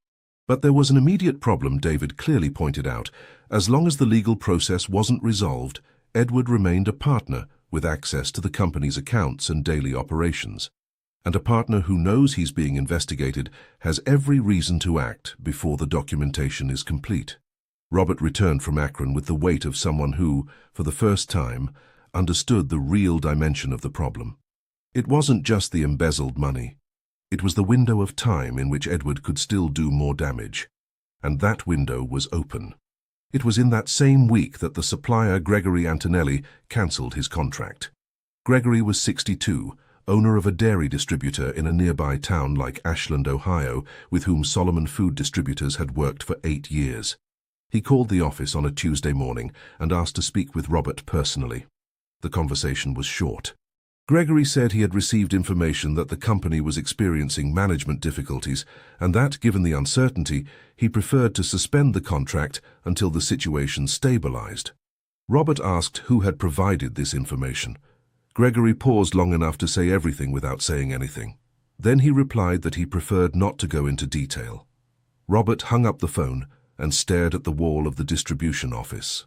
But there was an immediate problem, David clearly pointed out. As long as the legal process wasn't resolved, Edward remained a partner with access to the company's accounts and daily operations. And a partner who knows he's being investigated has every reason to act before the documentation is complete. Robert returned from Akron with the weight of someone who, for the first time, understood the real dimension of the problem. It wasn't just the embezzled money. It was the window of time in which Edward could still do more damage. And that window was open. It was in that same week that the supplier Gregory Antonelli cancelled his contract. Gregory was 62, owner of a dairy distributor in a nearby town like Ashland, Ohio, with whom Solomon Food Distributors had worked for 8 years. He called the office on a Tuesday morning and asked to speak with Robert personally. The conversation was short. Gregory said he had received information that the company was experiencing management difficulties and that, given the uncertainty, he preferred to suspend the contract until the situation stabilized. Robert asked who had provided this information. Gregory paused long enough to say everything without saying anything. Then he replied that he preferred not to go into detail. Robert hung up the phone and stared at the wall of the distribution office.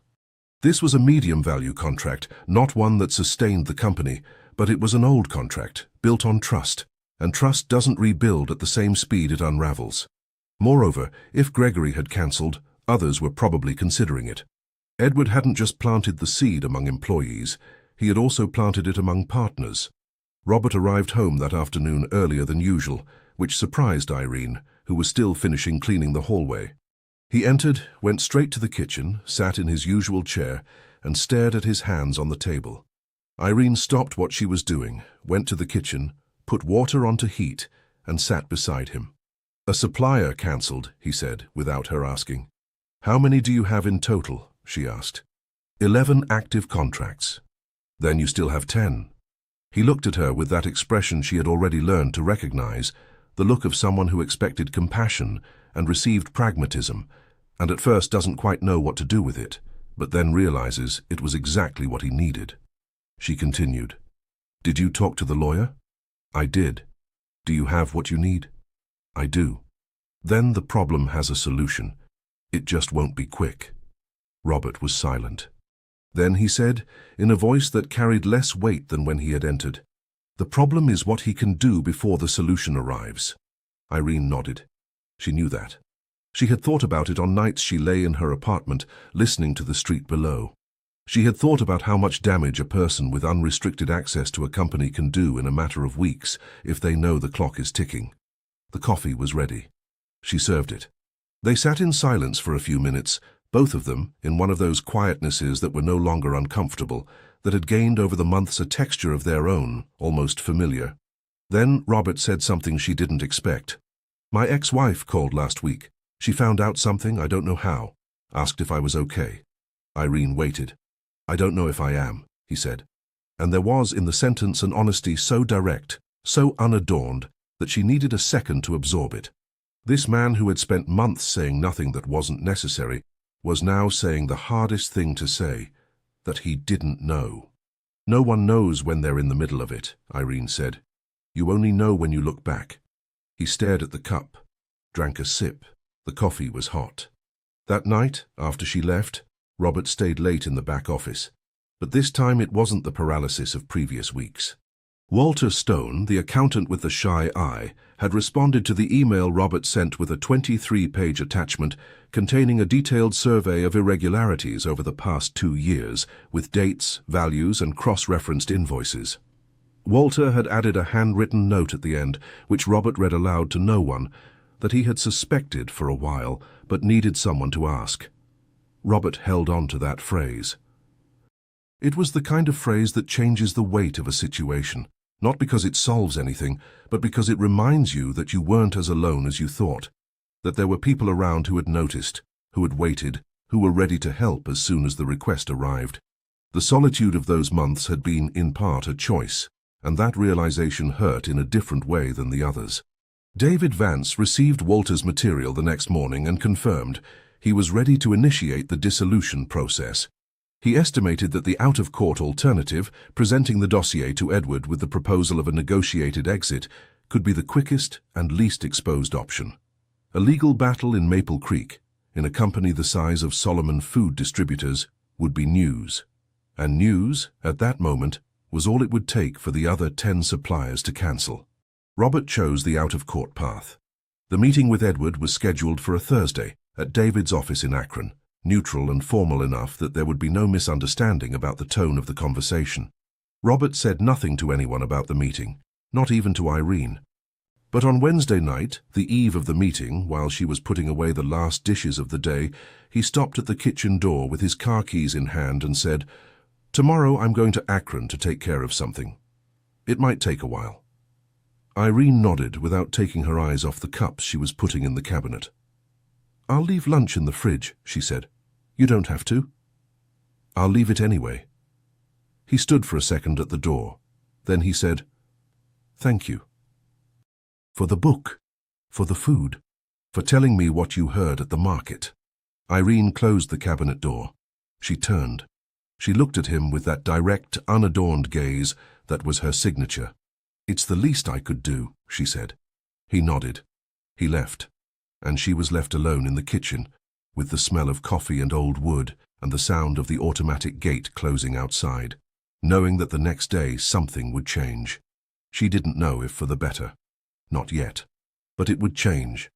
This was a medium-value contract, not one that sustained the company, but it was an old contract, built on trust, and trust doesn't rebuild at the same speed it unravels. Moreover, if Gregory had cancelled, others were probably considering it. Edward hadn't just planted the seed among employees, he had also planted it among partners. Robert arrived home that afternoon earlier than usual, which surprised Irene, who was still finishing cleaning the hallway. He entered, went straight to the kitchen, sat in his usual chair, and stared at his hands on the table. Irene stopped what she was doing, went to the kitchen, put water on to heat, and sat beside him. "A supplier cancelled," he said, without her asking. "How many do you have in total?" she asked. 11 active contracts. "Then you still have 10. He looked at her with that expression she had already learned to recognize, the look of someone who expected compassion and received pragmatism, and at first doesn't quite know what to do with it, but then realizes it was exactly what he needed. She continued, "Did you talk to the lawyer?" "I did." "Do you have what you need?" "I do." "Then the problem has a solution. It just won't be quick." Robert was silent. Then he said, in a voice that carried less weight than when he had entered, "The problem is what he can do before the solution arrives." Irene nodded. She knew that. She had thought about it on nights she lay in her apartment, listening to the street below. She had thought about how much damage a person with unrestricted access to a company can do in a matter of weeks if they know the clock is ticking. The coffee was ready. She served it. They sat in silence for a few minutes, both of them in one of those quietnesses that were no longer uncomfortable, that had gained over the months a texture of their own, almost familiar. Then Robert said something she didn't expect. "My ex-wife called last week. She found out something, I don't know how. Asked if I was okay." Irene waited. "I don't know if I am," he said. And there was in the sentence an honesty so direct, so unadorned, that she needed a second to absorb it. This man who had spent months saying nothing that wasn't necessary was now saying the hardest thing to say, that he didn't know. "No one knows when they're in the middle of it," Irene said. "You only know when you look back." He stared at the cup, drank a sip. The coffee was hot. That night, after she left, Robert stayed late in the back office. But this time it wasn't the paralysis of previous weeks. Walter Stone, the accountant with the shy eye, had responded to the email Robert sent with a 23-page attachment containing a detailed survey of irregularities over the past 2 years, with dates, values, and cross-referenced invoices. Walter had added a handwritten note at the end, which Robert read aloud to no one, that he had suspected for a while, but needed someone to ask. Robert held on to that phrase. It was the kind of phrase that changes the weight of a situation, not because it solves anything, but because it reminds you that you weren't as alone as you thought, that there were people around who had noticed, who had waited, who were ready to help as soon as the request arrived. The solitude of those months had been, in part, a choice, and that realization hurt in a different way than the others. David Vance received Walter's material the next morning and confirmed he was ready to initiate the dissolution process. He estimated that the out-of-court alternative, presenting the dossier to Edward with the proposal of a negotiated exit, could be the quickest and least exposed option. A legal battle in Maple Creek, in a company the size of Solomon Food Distributors, would be news. And news, at that moment, was all it would take for the other 10 suppliers to cancel. Robert chose the out-of-court path. The meeting with Edward was scheduled for a Thursday at David's office in Akron, neutral and formal enough that there would be no misunderstanding about the tone of the conversation. Robert said nothing to anyone about the meeting, not even to Irene. But on Wednesday night, the eve of the meeting, while she was putting away the last dishes of the day, he stopped at the kitchen door with his car keys in hand and said, "Tomorrow I'm going to Akron to take care of something. It might take a while." Irene nodded without taking her eyes off the cups she was putting in the cabinet. "I'll leave lunch in the fridge," she said. "You don't have to." "I'll leave it anyway." He stood for a second at the door. Then he said, "Thank you. For the book, for the food, for telling me what you heard at the market." Irene closed the cabinet door. She turned. She looked at him with that direct, unadorned gaze that was her signature. "It's the least I could do," she said. He nodded. He left, and she was left alone in the kitchen, with the smell of coffee and old wood and the sound of the automatic gate closing outside, knowing that the next day something would change. She didn't know if for the better. Not yet. But it would change.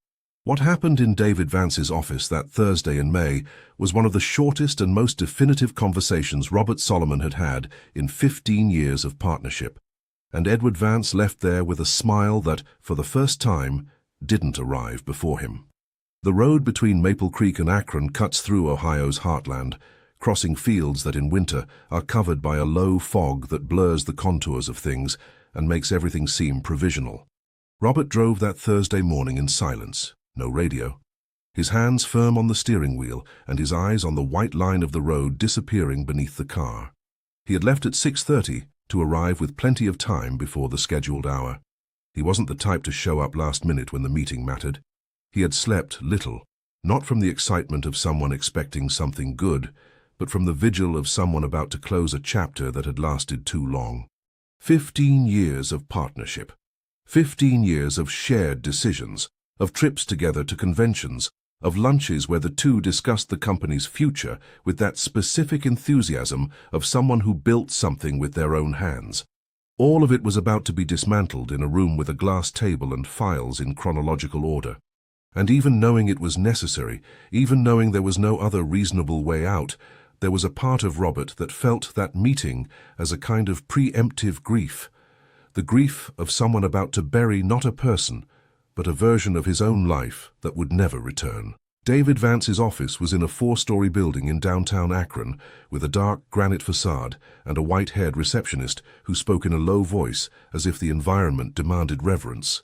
What happened in David Vance's office that Thursday in May was one of the shortest and most definitive conversations Robert Solomon had had in 15 years of partnership. And Edward Vance left there with a smile that, for the first time, didn't arrive before him. The road between Maple Creek and Akron cuts through Ohio's heartland, crossing fields that in winter are covered by a low fog that blurs the contours of things and makes everything seem provisional. Robert drove that Thursday morning in silence, no radio, his hands firm on the steering wheel and his eyes on the white line of the road disappearing beneath the car. He had left at 6:30 to arrive with plenty of time before the scheduled hour. He wasn't the type to show up last minute when the meeting mattered. He had slept little, not from the excitement of someone expecting something good, but from the vigil of someone about to close a chapter that had lasted too long. 15 years of partnership. 15 years of shared decisions, of trips together to conventions, of lunches where the two discussed the company's future with that specific enthusiasm of someone who built something with their own hands. All of it was about to be dismantled in a room with a glass table and files in chronological order. And even knowing it was necessary, even knowing there was no other reasonable way out, there was a part of Robert that felt that meeting as a kind of preemptive grief. The grief of someone about to bury not a person, but a version of his own life that would never return. David Vance's office was in a 4-story building in downtown Akron, with a dark granite facade and a white-haired receptionist who spoke in a low voice as if the environment demanded reverence.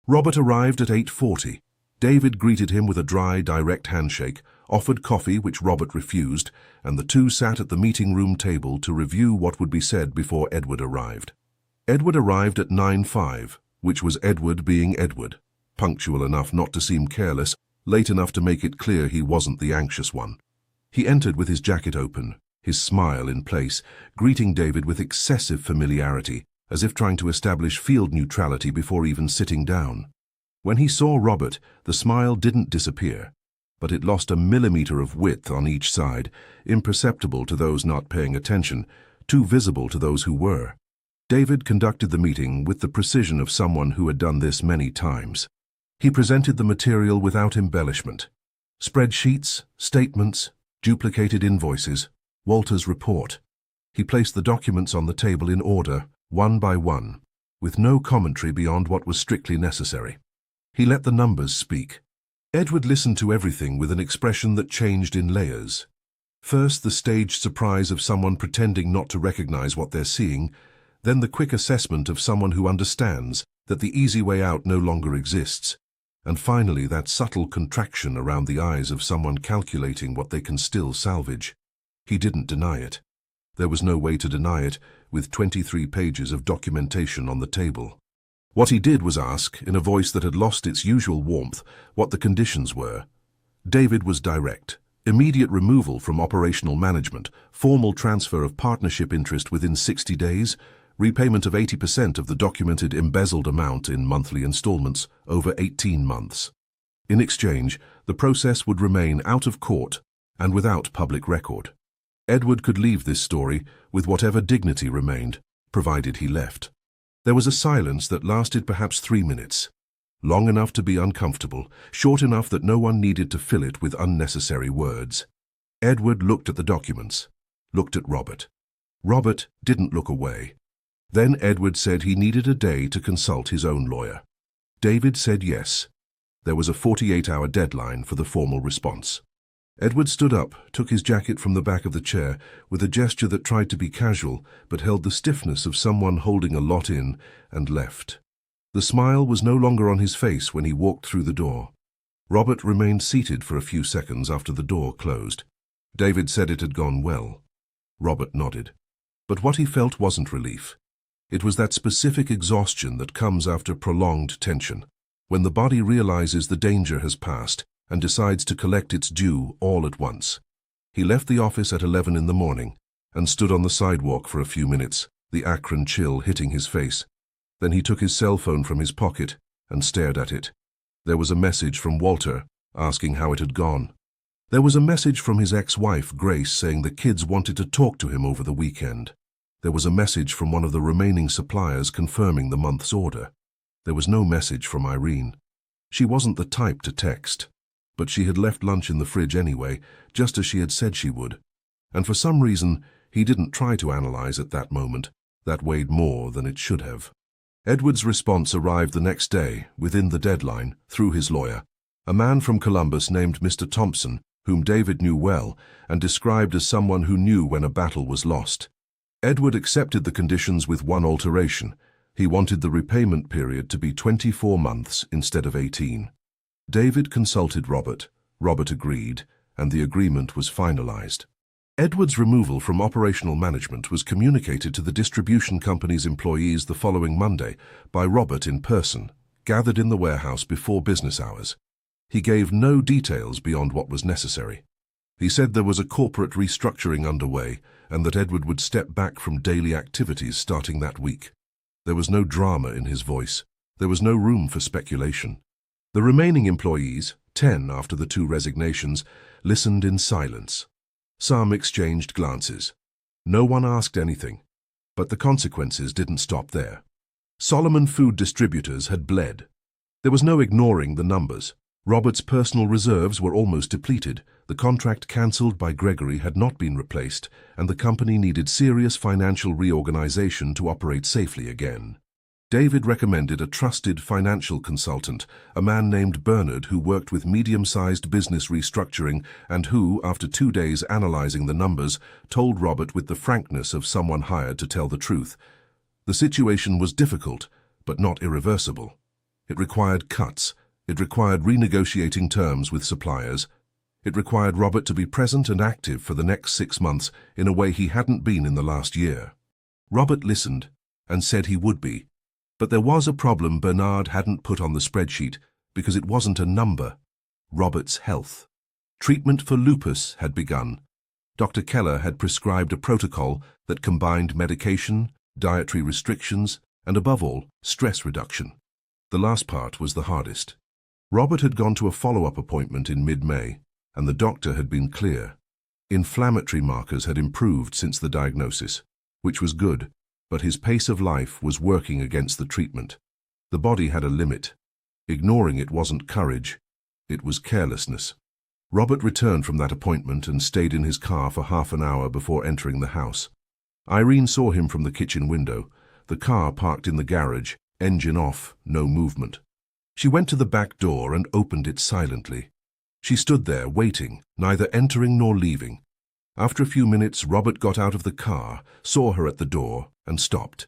Robert arrived at 8:40. David greeted him with a dry, direct handshake, offered coffee which Robert refused, and the two sat at the meeting room table to review what would be said before Edward arrived. Edward arrived at 9:05, which was Edward being Edward, punctual enough not to seem careless, late enough to make it clear he wasn't the anxious one. He entered with his jacket open, his smile in place, greeting David with excessive familiarity, as if trying to establish field neutrality before even sitting down. When he saw Robert, the smile didn't disappear, but it lost a millimeter of width on each side, imperceptible to those not paying attention, too visible to those who were. David conducted the meeting with the precision of someone who had done this many times. He presented the material without embellishment. Spreadsheets, statements, duplicated invoices, Walter's report. He placed the documents on the table in order, one by one, with no commentary beyond what was strictly necessary. He let the numbers speak. Edward listened to everything with an expression that changed in layers. First, the staged surprise of someone pretending not to recognize what they're seeing, then the quick assessment of someone who understands that the easy way out no longer exists, and finally that subtle contraction around the eyes of someone calculating what they can still salvage. He didn't deny it. There was no way to deny it, with 23 pages of documentation on the table. What he did was ask, in a voice that had lost its usual warmth, what the conditions were. David was direct. Immediate removal from operational management, formal transfer of partnership interest within 60 days, repayment of 80% of the documented embezzled amount in monthly installments over 18 months. In exchange, the process would remain out of court and without public record. Edward could leave this story with whatever dignity remained, provided he left. There was a silence that lasted perhaps 3 minutes, long enough to be uncomfortable, short enough that no one needed to fill it with unnecessary words. Edward looked at the documents, looked at Robert. Robert didn't look away. Then Edward said he needed a day to consult his own lawyer. David said yes. There was a 48-hour deadline for the formal response. Edward stood up, took his jacket from the back of the chair, with a gesture that tried to be casual, but held the stiffness of someone holding a lot in, and left. The smile was no longer on his face when he walked through the door. Robert remained seated for a few seconds after the door closed. David said it had gone well. Robert nodded. But what he felt wasn't relief. It was that specific exhaustion that comes after prolonged tension, when the body realizes the danger has passed and decides to collect its due all at once. He left the office at 11 in the morning and stood on the sidewalk for a few minutes, the Akron chill hitting his face. Then he took his cell phone from his pocket and stared at it. There was a message from Walter asking how it had gone. There was a message from his ex-wife, Grace, saying the kids wanted to talk to him over the weekend. There was a message from one of the remaining suppliers confirming the month's order. There was no message from Irene. She wasn't the type to text, but she had left lunch in the fridge anyway, just as she had said she would. And for some reason, he didn't try to analyze at that moment. That weighed more than it should have. Edward's response arrived the next day, within the deadline, through his lawyer, a man from Columbus named Mr. Thompson, whom David knew well and described as someone who knew when a battle was lost. Edward accepted the conditions with one alteration. He wanted the repayment period to be 24 months instead of 18. David consulted Robert. Robert agreed, and the agreement was finalized. Edward's removal from operational management was communicated to the distribution company's employees the following Monday by Robert in person, gathered in the warehouse before business hours. He gave no details beyond what was necessary. He said there was a corporate restructuring underway and that Edward would step back from daily activities starting that week. There was no drama in his voice. There was no room for speculation. The remaining employees, 10 after the 2 resignations, listened in silence. Some exchanged glances. No one asked anything. But the consequences didn't stop there. Solomon Food Distributors had bled. There was no ignoring the numbers. Robert's personal reserves were almost depleted, the contract cancelled by Gregory had not been replaced, and the company needed serious financial reorganization to operate safely again. David recommended a trusted financial consultant, a man named Bernard who worked with medium-sized business restructuring and who, after 2 days analyzing the numbers, told Robert with the frankness of someone hired to tell the truth. The situation was difficult, but not irreversible. It required cuts. It required renegotiating terms with suppliers. It required Robert to be present and active for the next 6 months in a way he hadn't been in the last year. Robert listened and said he would be. But there was a problem Bernard hadn't put on the spreadsheet because it wasn't a number. Robert's health. Treatment for lupus had begun. Dr. Keller had prescribed a protocol that combined medication, dietary restrictions, and above all, stress reduction. The last part was the hardest. Robert had gone to a follow-up appointment in mid-May, and the doctor had been clear. Inflammatory markers had improved since the diagnosis, which was good, but his pace of life was working against the treatment. The body had a limit. Ignoring it wasn't courage, it was carelessness. Robert returned from that appointment and stayed in his car for half an hour before entering the house. Irene saw him from the kitchen window, the car parked in the garage, engine off, no movement. She went to the back door and opened it silently. She stood there, waiting, neither entering nor leaving. After a few minutes, Robert got out of the car, saw her at the door, and stopped.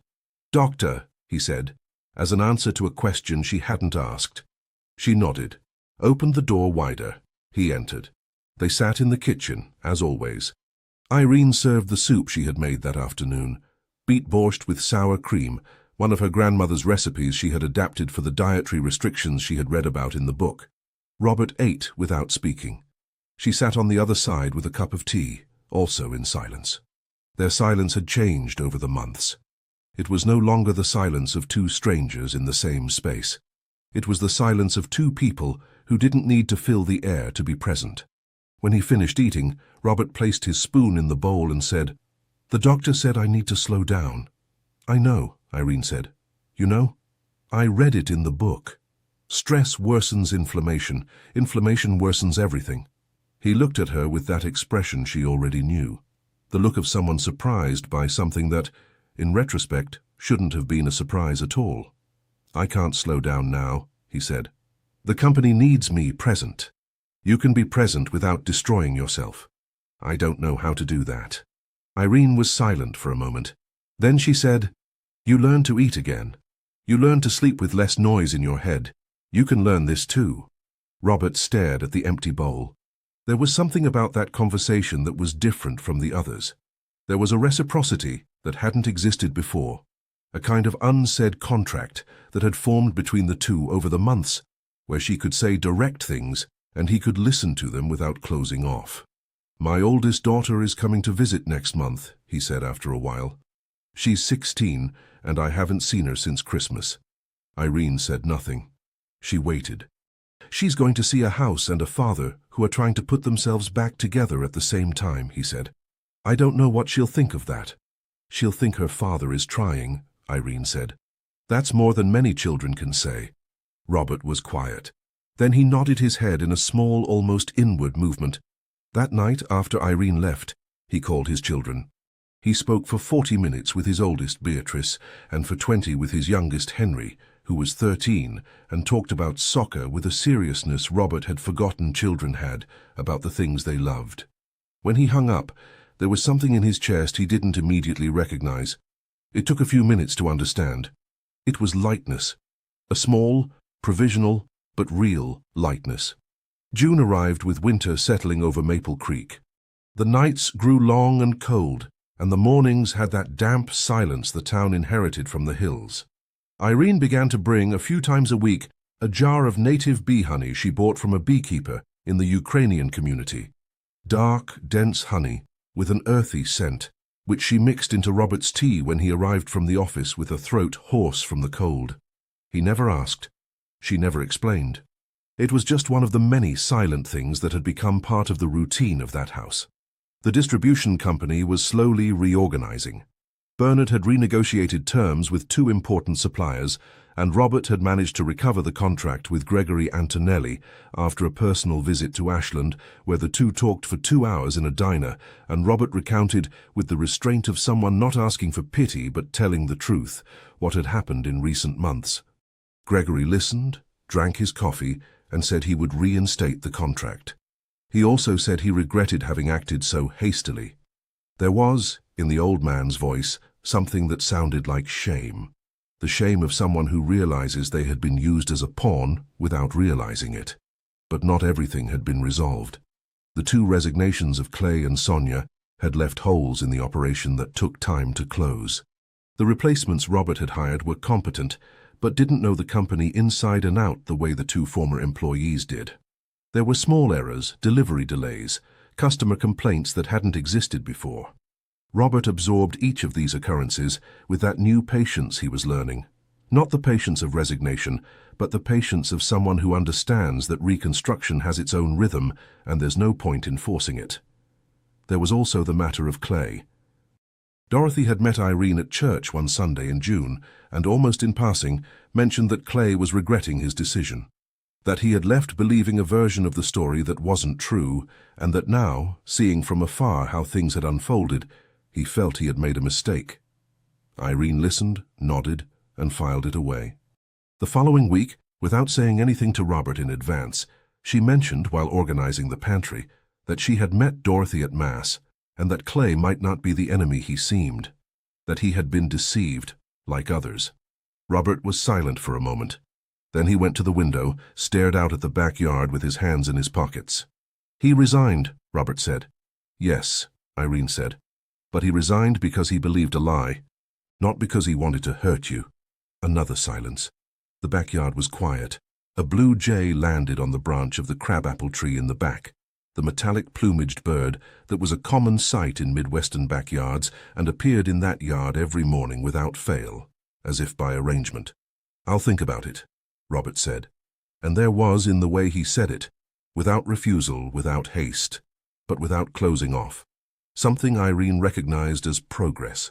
"Doctor," he said, as an answer to a question she hadn't asked. She nodded, opened the door wider. He entered. They sat in the kitchen, as always. Irene served the soup she had made that afternoon, beet borscht with sour cream, one of her grandmother's recipes she had adapted for the dietary restrictions she had read about in the book. Robert ate without speaking. She sat on the other side with a cup of tea, also in silence. Their silence had changed over the months. It was no longer the silence of 2 strangers in the same space. It was the silence of 2 people who didn't need to fill the air to be present. When he finished eating, Robert placed his spoon in the bowl and said, "The doctor said I need to slow down." "I know," Irene said. "You know? I read it in the book. Stress worsens inflammation. Inflammation worsens everything." He looked at her with that expression she already knew, the look of someone surprised by something that, in retrospect, shouldn't have been a surprise at all. "I can't slow down now," he said. "The company needs me present. You can be present without destroying yourself. I don't know how to do that." Irene was silent for a moment. Then she said, "You learn to eat again. You learn to sleep with less noise in your head. You can learn this too." Robert stared at the empty bowl. There was something about that conversation that was different from the others. There was a reciprocity that hadn't existed before, a kind of unsaid contract that had formed between the 2 over the months, where she could say direct things and he could listen to them without closing off. "My oldest daughter is coming to visit next month," he said after a while. "She's 16, and I haven't seen her since Christmas." Irene said nothing. She waited. "She's going to see a house and a father who are trying to put themselves back together at the same time," he said. "I don't know what she'll think of that." "She'll think her father is trying," Irene said. "That's more than many children can say." Robert was quiet. Then he nodded his head in a small, almost inward movement. That night, after Irene left, he called his children. He spoke for 40 minutes with his oldest, Beatrice, and for 20 with his youngest, Henry, who was 13, and talked about soccer with a seriousness Robert had forgotten children had, about the things they loved. When he hung up, there was something in his chest he didn't immediately recognize. It took a few minutes to understand. It was lightness. A small, provisional, but real lightness. June arrived with winter settling over Maple Creek. The nights grew long and cold, and the mornings had that damp silence the town inherited from the hills. Irene began to bring, a few times a week, a jar of native bee honey she bought from a beekeeper in the Ukrainian community. Dark, dense honey with an earthy scent, which she mixed into Robert's tea when he arrived from the office with a throat hoarse from the cold. He never asked. She never explained. It was just one of the many silent things that had become part of the routine of that house. The distribution company was slowly reorganizing. Bernard had renegotiated terms with two important suppliers, and Robert had managed to recover the contract with Gregory Antonelli after a personal visit to Ashland, where the two talked for 2 hours in a diner, and Robert recounted, with the restraint of someone not asking for pity but telling the truth, what had happened in recent months. Gregory listened, drank his coffee, and said he would reinstate the contract. He also said he regretted having acted so hastily. There was, in the old man's voice, something that sounded like shame. The shame of someone who realizes they had been used as a pawn without realizing it. But not everything had been resolved. The two resignations of Clay and Sonia had left holes in the operation that took time to close. The replacements Robert had hired were competent, but didn't know the company inside and out the way the two former employees did. There were small errors, delivery delays, customer complaints that hadn't existed before. Robert absorbed each of these occurrences with that new patience he was learning. Not the patience of resignation, but the patience of someone who understands that reconstruction has its own rhythm and there's no point in forcing it. There was also the matter of Clay. Dorothy had met Irene at church one Sunday in June and, almost in passing, mentioned that Clay was regretting his decision. That he had left believing a version of the story that wasn't true, and that now, seeing from afar how things had unfolded, he felt he had made a mistake. Irene listened, nodded, and filed it away. The following week, without saying anything to Robert in advance, she mentioned, while organizing the pantry, that she had met Dorothy at Mass, and that Clay might not be the enemy he seemed, that he had been deceived, like others. Robert was silent for a moment. Then he went to the window, stared out at the backyard with his hands in his pockets. "He resigned," Robert said. "Yes," Irene said. "But he resigned because he believed a lie, not because he wanted to hurt you." Another silence. The backyard was quiet. A blue jay landed on the branch of the crabapple tree in the back, the metallic plumaged bird that was a common sight in Midwestern backyards and appeared in that yard every morning without fail, as if by arrangement. "I'll think about it," Robert said. And there was in the way he said it, without refusal, without haste, but without closing off, something Irene recognized as progress.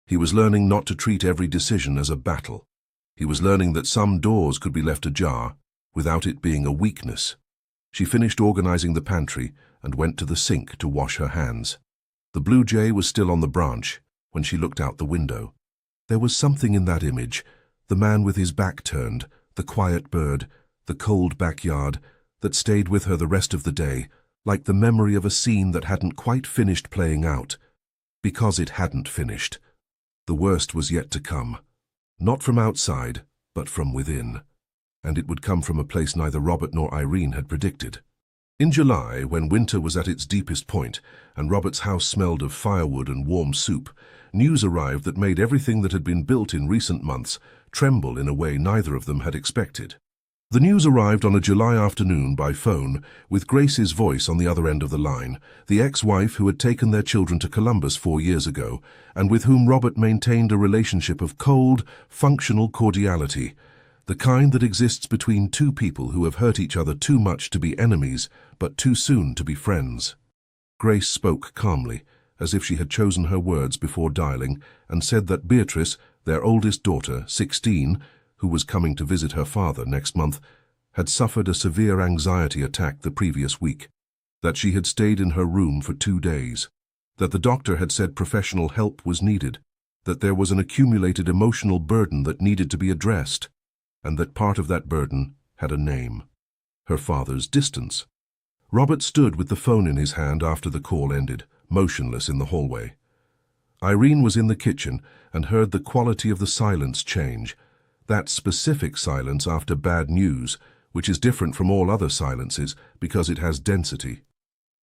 He was learning not to treat every decision as a battle. He was learning that some doors could be left ajar without it being a weakness. She finished organizing the pantry and went to the sink to wash her hands. The blue jay was still on the branch when she looked out the window. There was something in that image, the man with his back turned, the quiet bird, the cold backyard, that stayed with her the rest of the day, like the memory of a scene that hadn't quite finished playing out. Because it hadn't finished. The worst was yet to come. Not from outside, but from within. And it would come from a place neither Robert nor Irene had predicted. In July, when winter was at its deepest point, and Robert's house smelled of firewood and warm soup, news arrived that made everything that had been built in recent months tremble in a way neither of them had expected. The news arrived on a July afternoon by phone, with Grace's voice on the other end of the line, the ex-wife who had taken their children to Columbus 4 years ago, and with whom Robert maintained a relationship of cold, functional cordiality, the kind that exists between two people who have hurt each other too much to be enemies, but too soon to be friends. Grace spoke calmly, as if she had chosen her words before dialing, and said that Beatrice, their oldest daughter, 16, who was coming to visit her father next month, had suffered a severe anxiety attack the previous week, that she had stayed in her room for 2 days, that the doctor had said professional help was needed, that there was an accumulated emotional burden that needed to be addressed, and that part of that burden had a name: her father's distance. Robert stood with the phone in his hand after the call ended, motionless in the hallway. Irene was in the kitchen and heard the quality of the silence change, that specific silence after bad news, which is different from all other silences because it has density.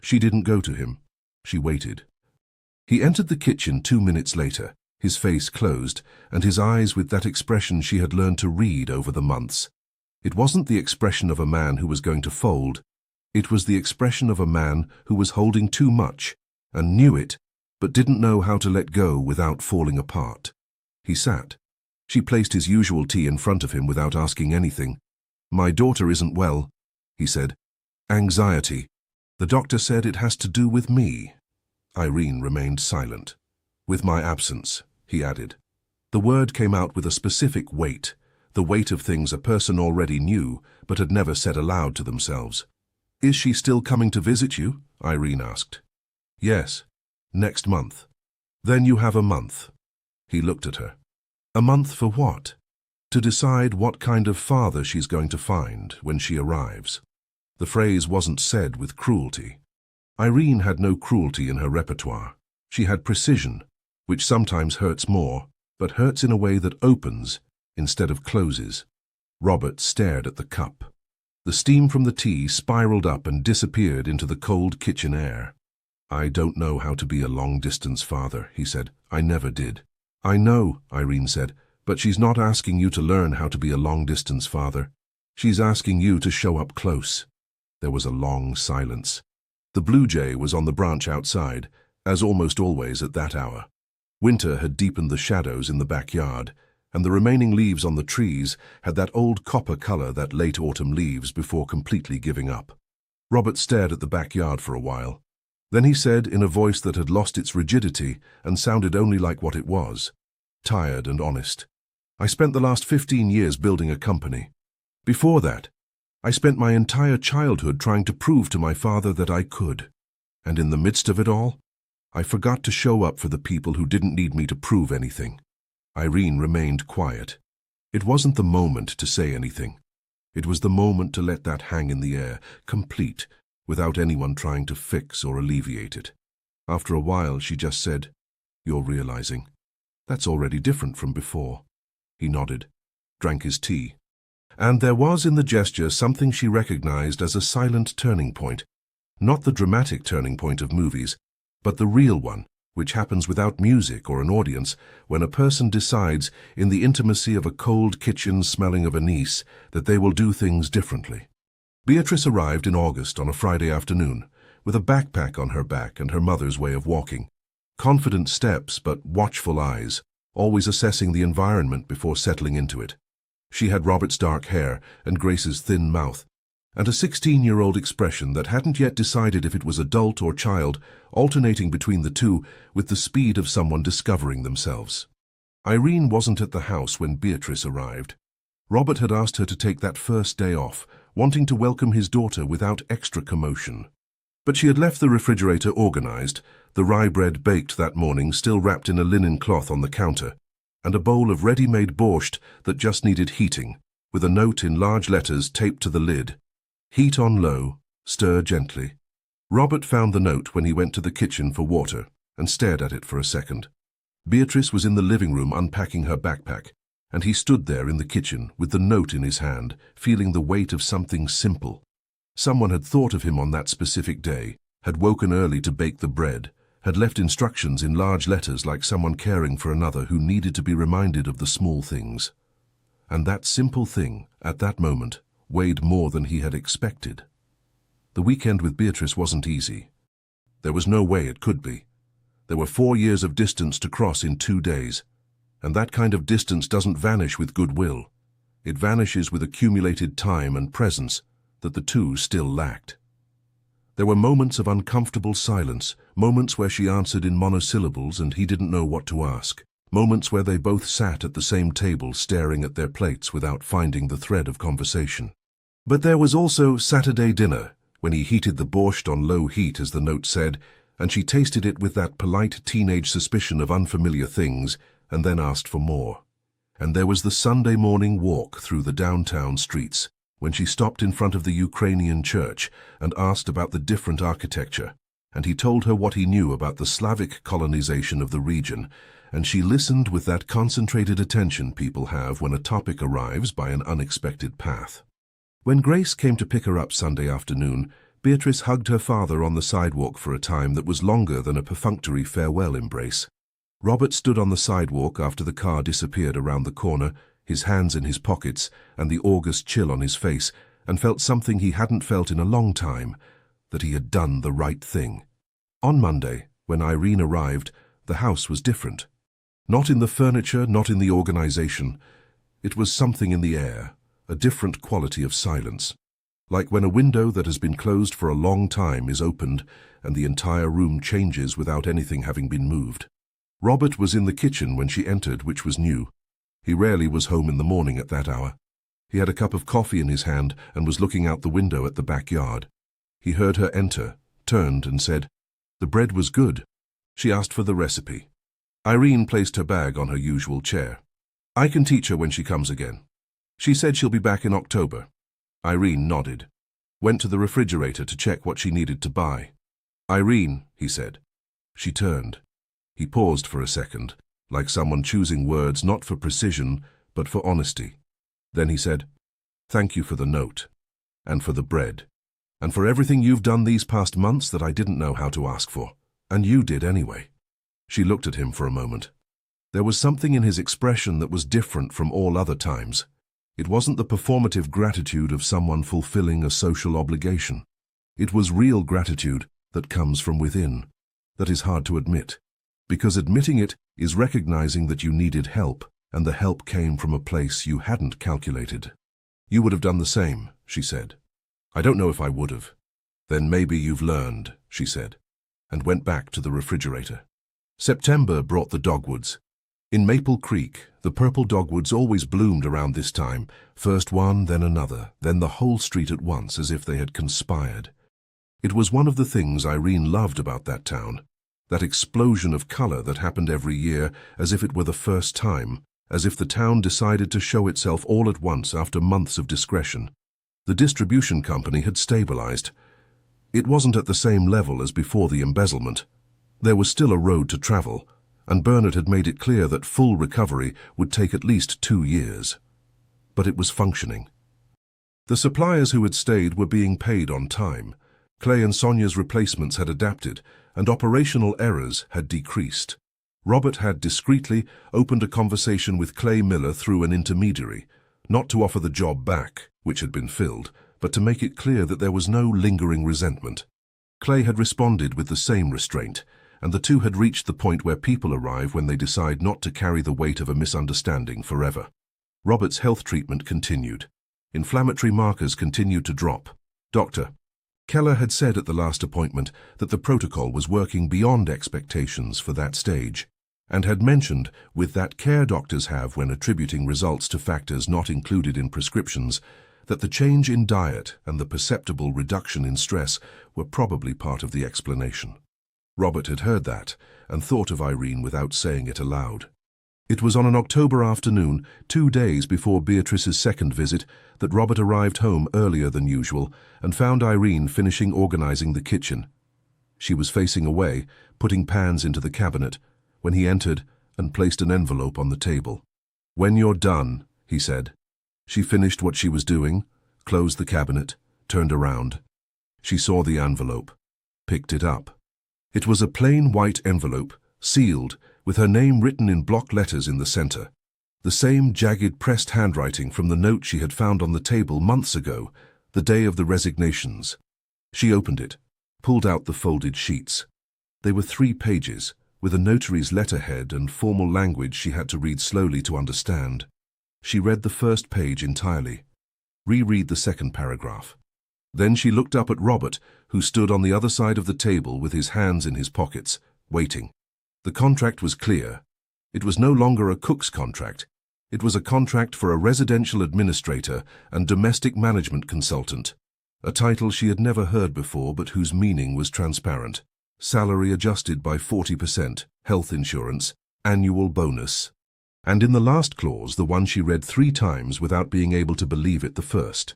She didn't go to him. She waited. He entered the kitchen 2 minutes later, his face closed, and his eyes with that expression she had learned to read over the months. It wasn't the expression of a man who was going to fold. It was the expression of a man who was holding too much and knew it, but didn't know how to let go without falling apart. He sat. She placed his usual tea in front of him without asking anything. "My daughter isn't well," he said. "Anxiety. The doctor said it has to do with me." Irene remained silent. "With my absence," he added. The word came out with a specific weight, the weight of things a person already knew but had never said aloud to themselves. "Is she still coming to visit you?" Irene asked. "Yes, next month." "Then you have a month." He looked at her. "A month for what?" "To decide what kind of father she's going to find when she arrives." The phrase wasn't said with cruelty. Irene had no cruelty in her repertoire. She had precision, which sometimes hurts more, but hurts in a way that opens instead of closes. Robert stared at the cup. The steam from the tea spiraled up and disappeared into the cold kitchen air. "I don't know how to be a long-distance father," he said. "I never did." "I know," Irene said, "but she's not asking you to learn how to be a long-distance father. She's asking you to show up close." There was a long silence. The blue jay was on the branch outside, as almost always at that hour. Winter had deepened the shadows in the backyard, and the remaining leaves on the trees had that old copper color that late autumn leaves before completely giving up. Robert stared at the backyard for a while. Then he said in a voice that had lost its rigidity and sounded only like what it was, tired and honest, "I spent the last 15 years building a company. Before that, I spent my entire childhood trying to prove to my father that I could. And in the midst of it all, I forgot to show up for the people who didn't need me to prove anything." Irene remained quiet. It wasn't the moment to say anything. It was the moment to let that hang in the air, complete, without anyone trying to fix or alleviate it. After a while, she just said, "You're realizing. That's already different from before." He nodded, drank his tea. And there was in the gesture something she recognized as a silent turning point. Not the dramatic turning point of movies, but the real one, which happens without music or an audience, when a person decides, in the intimacy of a cold kitchen smelling of anise, that they will do things differently. Beatrice arrived in August on a Friday afternoon, with a backpack on her back and her mother's way of walking. Confident steps but watchful eyes, always assessing the environment before settling into it. She had Robert's dark hair and Grace's thin mouth, and a 16-year-old expression that hadn't yet decided if it was adult or child, alternating between the two with the speed of someone discovering themselves. Irene wasn't at the house when Beatrice arrived. Robert had asked her to take that first day off, wanting to welcome his daughter without extra commotion. But she had left the refrigerator organized, the rye bread baked that morning still wrapped in a linen cloth on the counter, and a bowl of ready-made borscht that just needed heating, with a note in large letters taped to the lid. "Heat on low, stir gently." Robert found the note when he went to the kitchen for water and stared at it for a second. Beatrice was in the living room unpacking her backpack, and he stood there in the kitchen with the note in his hand, feeling the weight of something simple. Someone had thought of him on that specific day, had woken early to bake the bread, had left instructions in large letters like someone caring for another who needed to be reminded of the small things. And that simple thing, at that moment, weighed more than he had expected. The weekend with Beatrice wasn't easy. There was no way it could be. There were 4 years of distance to cross in 2 days, and that kind of distance doesn't vanish with goodwill. It vanishes with accumulated time and presence that the two still lacked. There were moments of uncomfortable silence, moments where she answered in monosyllables and he didn't know what to ask, moments where they both sat at the same table staring at their plates without finding the thread of conversation. But there was also Saturday dinner, when he heated the borscht on low heat as the note said, and she tasted it with that polite teenage suspicion of unfamiliar things, and then asked for more. And there was the Sunday morning walk through the downtown streets, when she stopped in front of the Ukrainian church and asked about the different architecture, and he told her what he knew about the Slavic colonization of the region, and she listened with that concentrated attention people have when a topic arrives by an unexpected path. When Grace came to pick her up Sunday afternoon, Beatrice hugged her father on the sidewalk for a time that was longer than a perfunctory farewell embrace. Robert stood on the sidewalk after the car disappeared around the corner, his hands in his pockets and the August chill on his face, and felt something he hadn't felt in a long time, that he had done the right thing. On Monday, when Irene arrived, the house was different. Not in the furniture, not in the organization. It was something in the air, a different quality of silence. Like when a window that has been closed for a long time is opened and the entire room changes without anything having been moved. Robert was in the kitchen when she entered, which was new. He rarely was home in the morning at that hour. He had a cup of coffee in his hand and was looking out the window at the backyard. He heard her enter, turned and said, "The bread was good." She asked for the recipe. Irene placed her bag on her usual chair. "I can teach her when she comes again. She said she'll be back in October." Irene nodded, went to the refrigerator to check what she needed to buy. "Irene," he said. She turned. He paused for a second, like someone choosing words not for precision, but for honesty. Then he said, "Thank you for the note, and for the bread, and for everything you've done these past months that I didn't know how to ask for, and you did anyway." She looked at him for a moment. There was something in his expression that was different from all other times. It wasn't the performative gratitude of someone fulfilling a social obligation. It was real gratitude that comes from within, that is hard to admit, because admitting it is recognizing that you needed help, and the help came from a place you hadn't calculated. "You would have done the same," she said. "I don't know if I would have." "Then maybe you've learned," she said, and went back to the refrigerator. September brought the dogwoods. In Maple Creek, the purple dogwoods always bloomed around this time, first one, then another, then the whole street at once, as if they had conspired. It was one of the things Irene loved about that town, that explosion of color that happened every year, as if it were the first time, as if the town decided to show itself all at once after months of discretion. The distribution company had stabilized. It wasn't at the same level as before the embezzlement. There was still a road to travel, and Bernard had made it clear that full recovery would take at least 2 years. But it was functioning. The suppliers who had stayed were being paid on time. Clay and Sonia's replacements had adapted, and operational errors had decreased. Robert had discreetly opened a conversation with Clay Miller through an intermediary, not to offer the job back, which had been filled, but to make it clear that there was no lingering resentment. Clay had responded with the same restraint, and the two had reached the point where people arrive when they decide not to carry the weight of a misunderstanding forever. Robert's health treatment continued. Inflammatory markers continued to drop. Dr. Keller had said at the last appointment that the protocol was working beyond expectations for that stage, and had mentioned, with that care doctors have when attributing results to factors not included in prescriptions, that the change in diet and the perceptible reduction in stress were probably part of the explanation. Robert had heard that, and thought of Irene without saying it aloud. It was on an October afternoon, 2 days before Beatrice's second visit, that Robert arrived home earlier than usual and found Irene finishing organizing the kitchen. She was facing away, putting pans into the cabinet, when he entered and placed an envelope on the table. "When you're done," he said. She finished what she was doing, closed the cabinet, turned around. She saw the envelope, picked it up. It was a plain white envelope, sealed, with her name written in block letters in the center. The same jagged pressed handwriting from the note she had found on the table months ago, the day of the resignations. She opened it, pulled out the folded sheets. They were 3 pages, with a notary's letterhead and formal language she had to read slowly to understand. She read the first page entirely. Reread the second paragraph. Then she looked up at Robert, who stood on the other side of the table with his hands in his pockets, waiting. The contract was clear. It was no longer a cook's contract. It was a contract for a residential administrator and domestic management consultant, a title she had never heard before but whose meaning was transparent. Salary adjusted by 40%, health insurance, annual bonus. And in the last clause, the one she read 3 times without being able to believe it the first,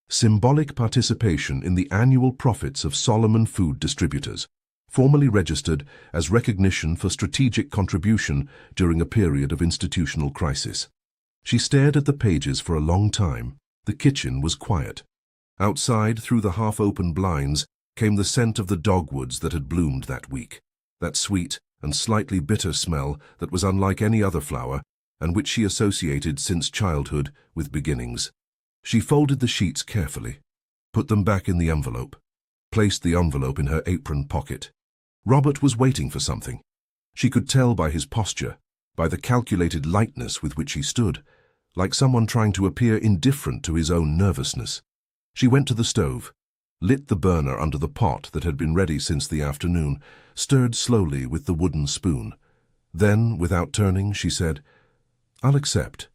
symbolic participation in the annual profits of Solomon Food Distributors, formally registered as recognition for strategic contribution during a period of institutional crisis. She stared at the pages for a long time. The kitchen was quiet. Outside, through the half-open blinds, came the scent of the dogwoods that had bloomed that week, that sweet and slightly bitter smell that was unlike any other flower and which she associated since childhood with beginnings. She folded the sheets carefully, put them back in the envelope, placed the envelope in her apron pocket. Robert was waiting for something. She could tell by his posture, by the calculated lightness with which he stood, like someone trying to appear indifferent to his own nervousness. She went to the stove, lit the burner under the pot that had been ready since the afternoon, stirred slowly with the wooden spoon. Then, without turning, she said, "I'll accept."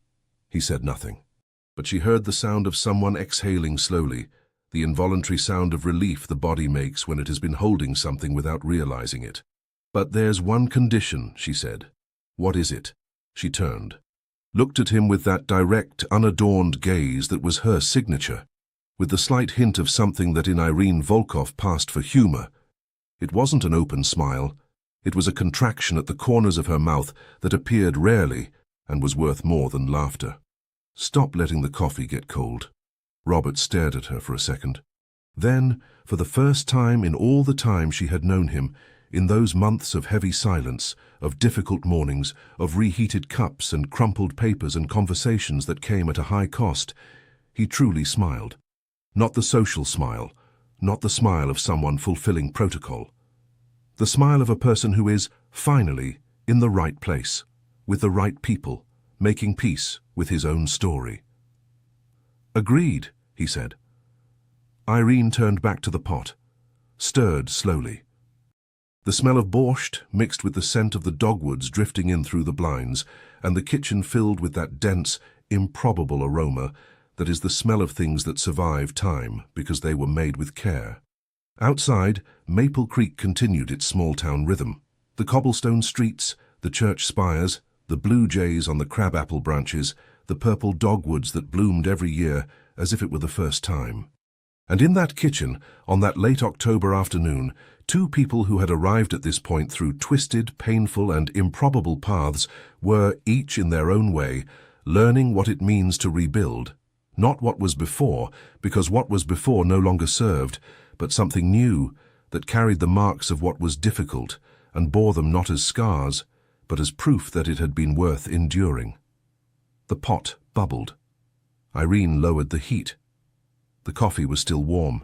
He said nothing, but she heard the sound of someone exhaling slowly, the involuntary sound of relief the body makes when it has been holding something without realizing it. "But there's one condition," she said. "What is it?" She turned, looked at him with that direct, unadorned gaze that was her signature, with the slight hint of something that in Irene Volkov passed for humor. It wasn't an open smile. It was a contraction at the corners of her mouth that appeared rarely and was worth more than laughter. "Stop letting the coffee get cold." Robert stared at her for a second. Then, for the first time in all the time she had known him, in those months of heavy silence, of difficult mornings, of reheated cups and crumpled papers and conversations that came at a high cost, he truly smiled. Not the social smile, not the smile of someone fulfilling protocol. The smile of a person who is, finally, in the right place, with the right people, making peace with his own story. "Agreed," he said. Irene turned back to the pot, stirred slowly. The smell of borscht mixed with the scent of the dogwoods drifting in through the blinds, and the kitchen filled with that dense, improbable aroma that is the smell of things that survive time because they were made with care. Outside, Maple Creek continued its small-town rhythm. The cobblestone streets, the church spires, the blue jays on the crabapple branches, the purple dogwoods that bloomed every year as if it were the first time. And in that kitchen, on that late October afternoon, two people who had arrived at this point through twisted, painful, and improbable paths were, each in their own way, learning what it means to rebuild. Not what was before, because what was before no longer served, but something new that carried the marks of what was difficult and bore them not as scars, but as proof that it had been worth enduring. The pot bubbled. Irene lowered the heat. The coffee was still warm.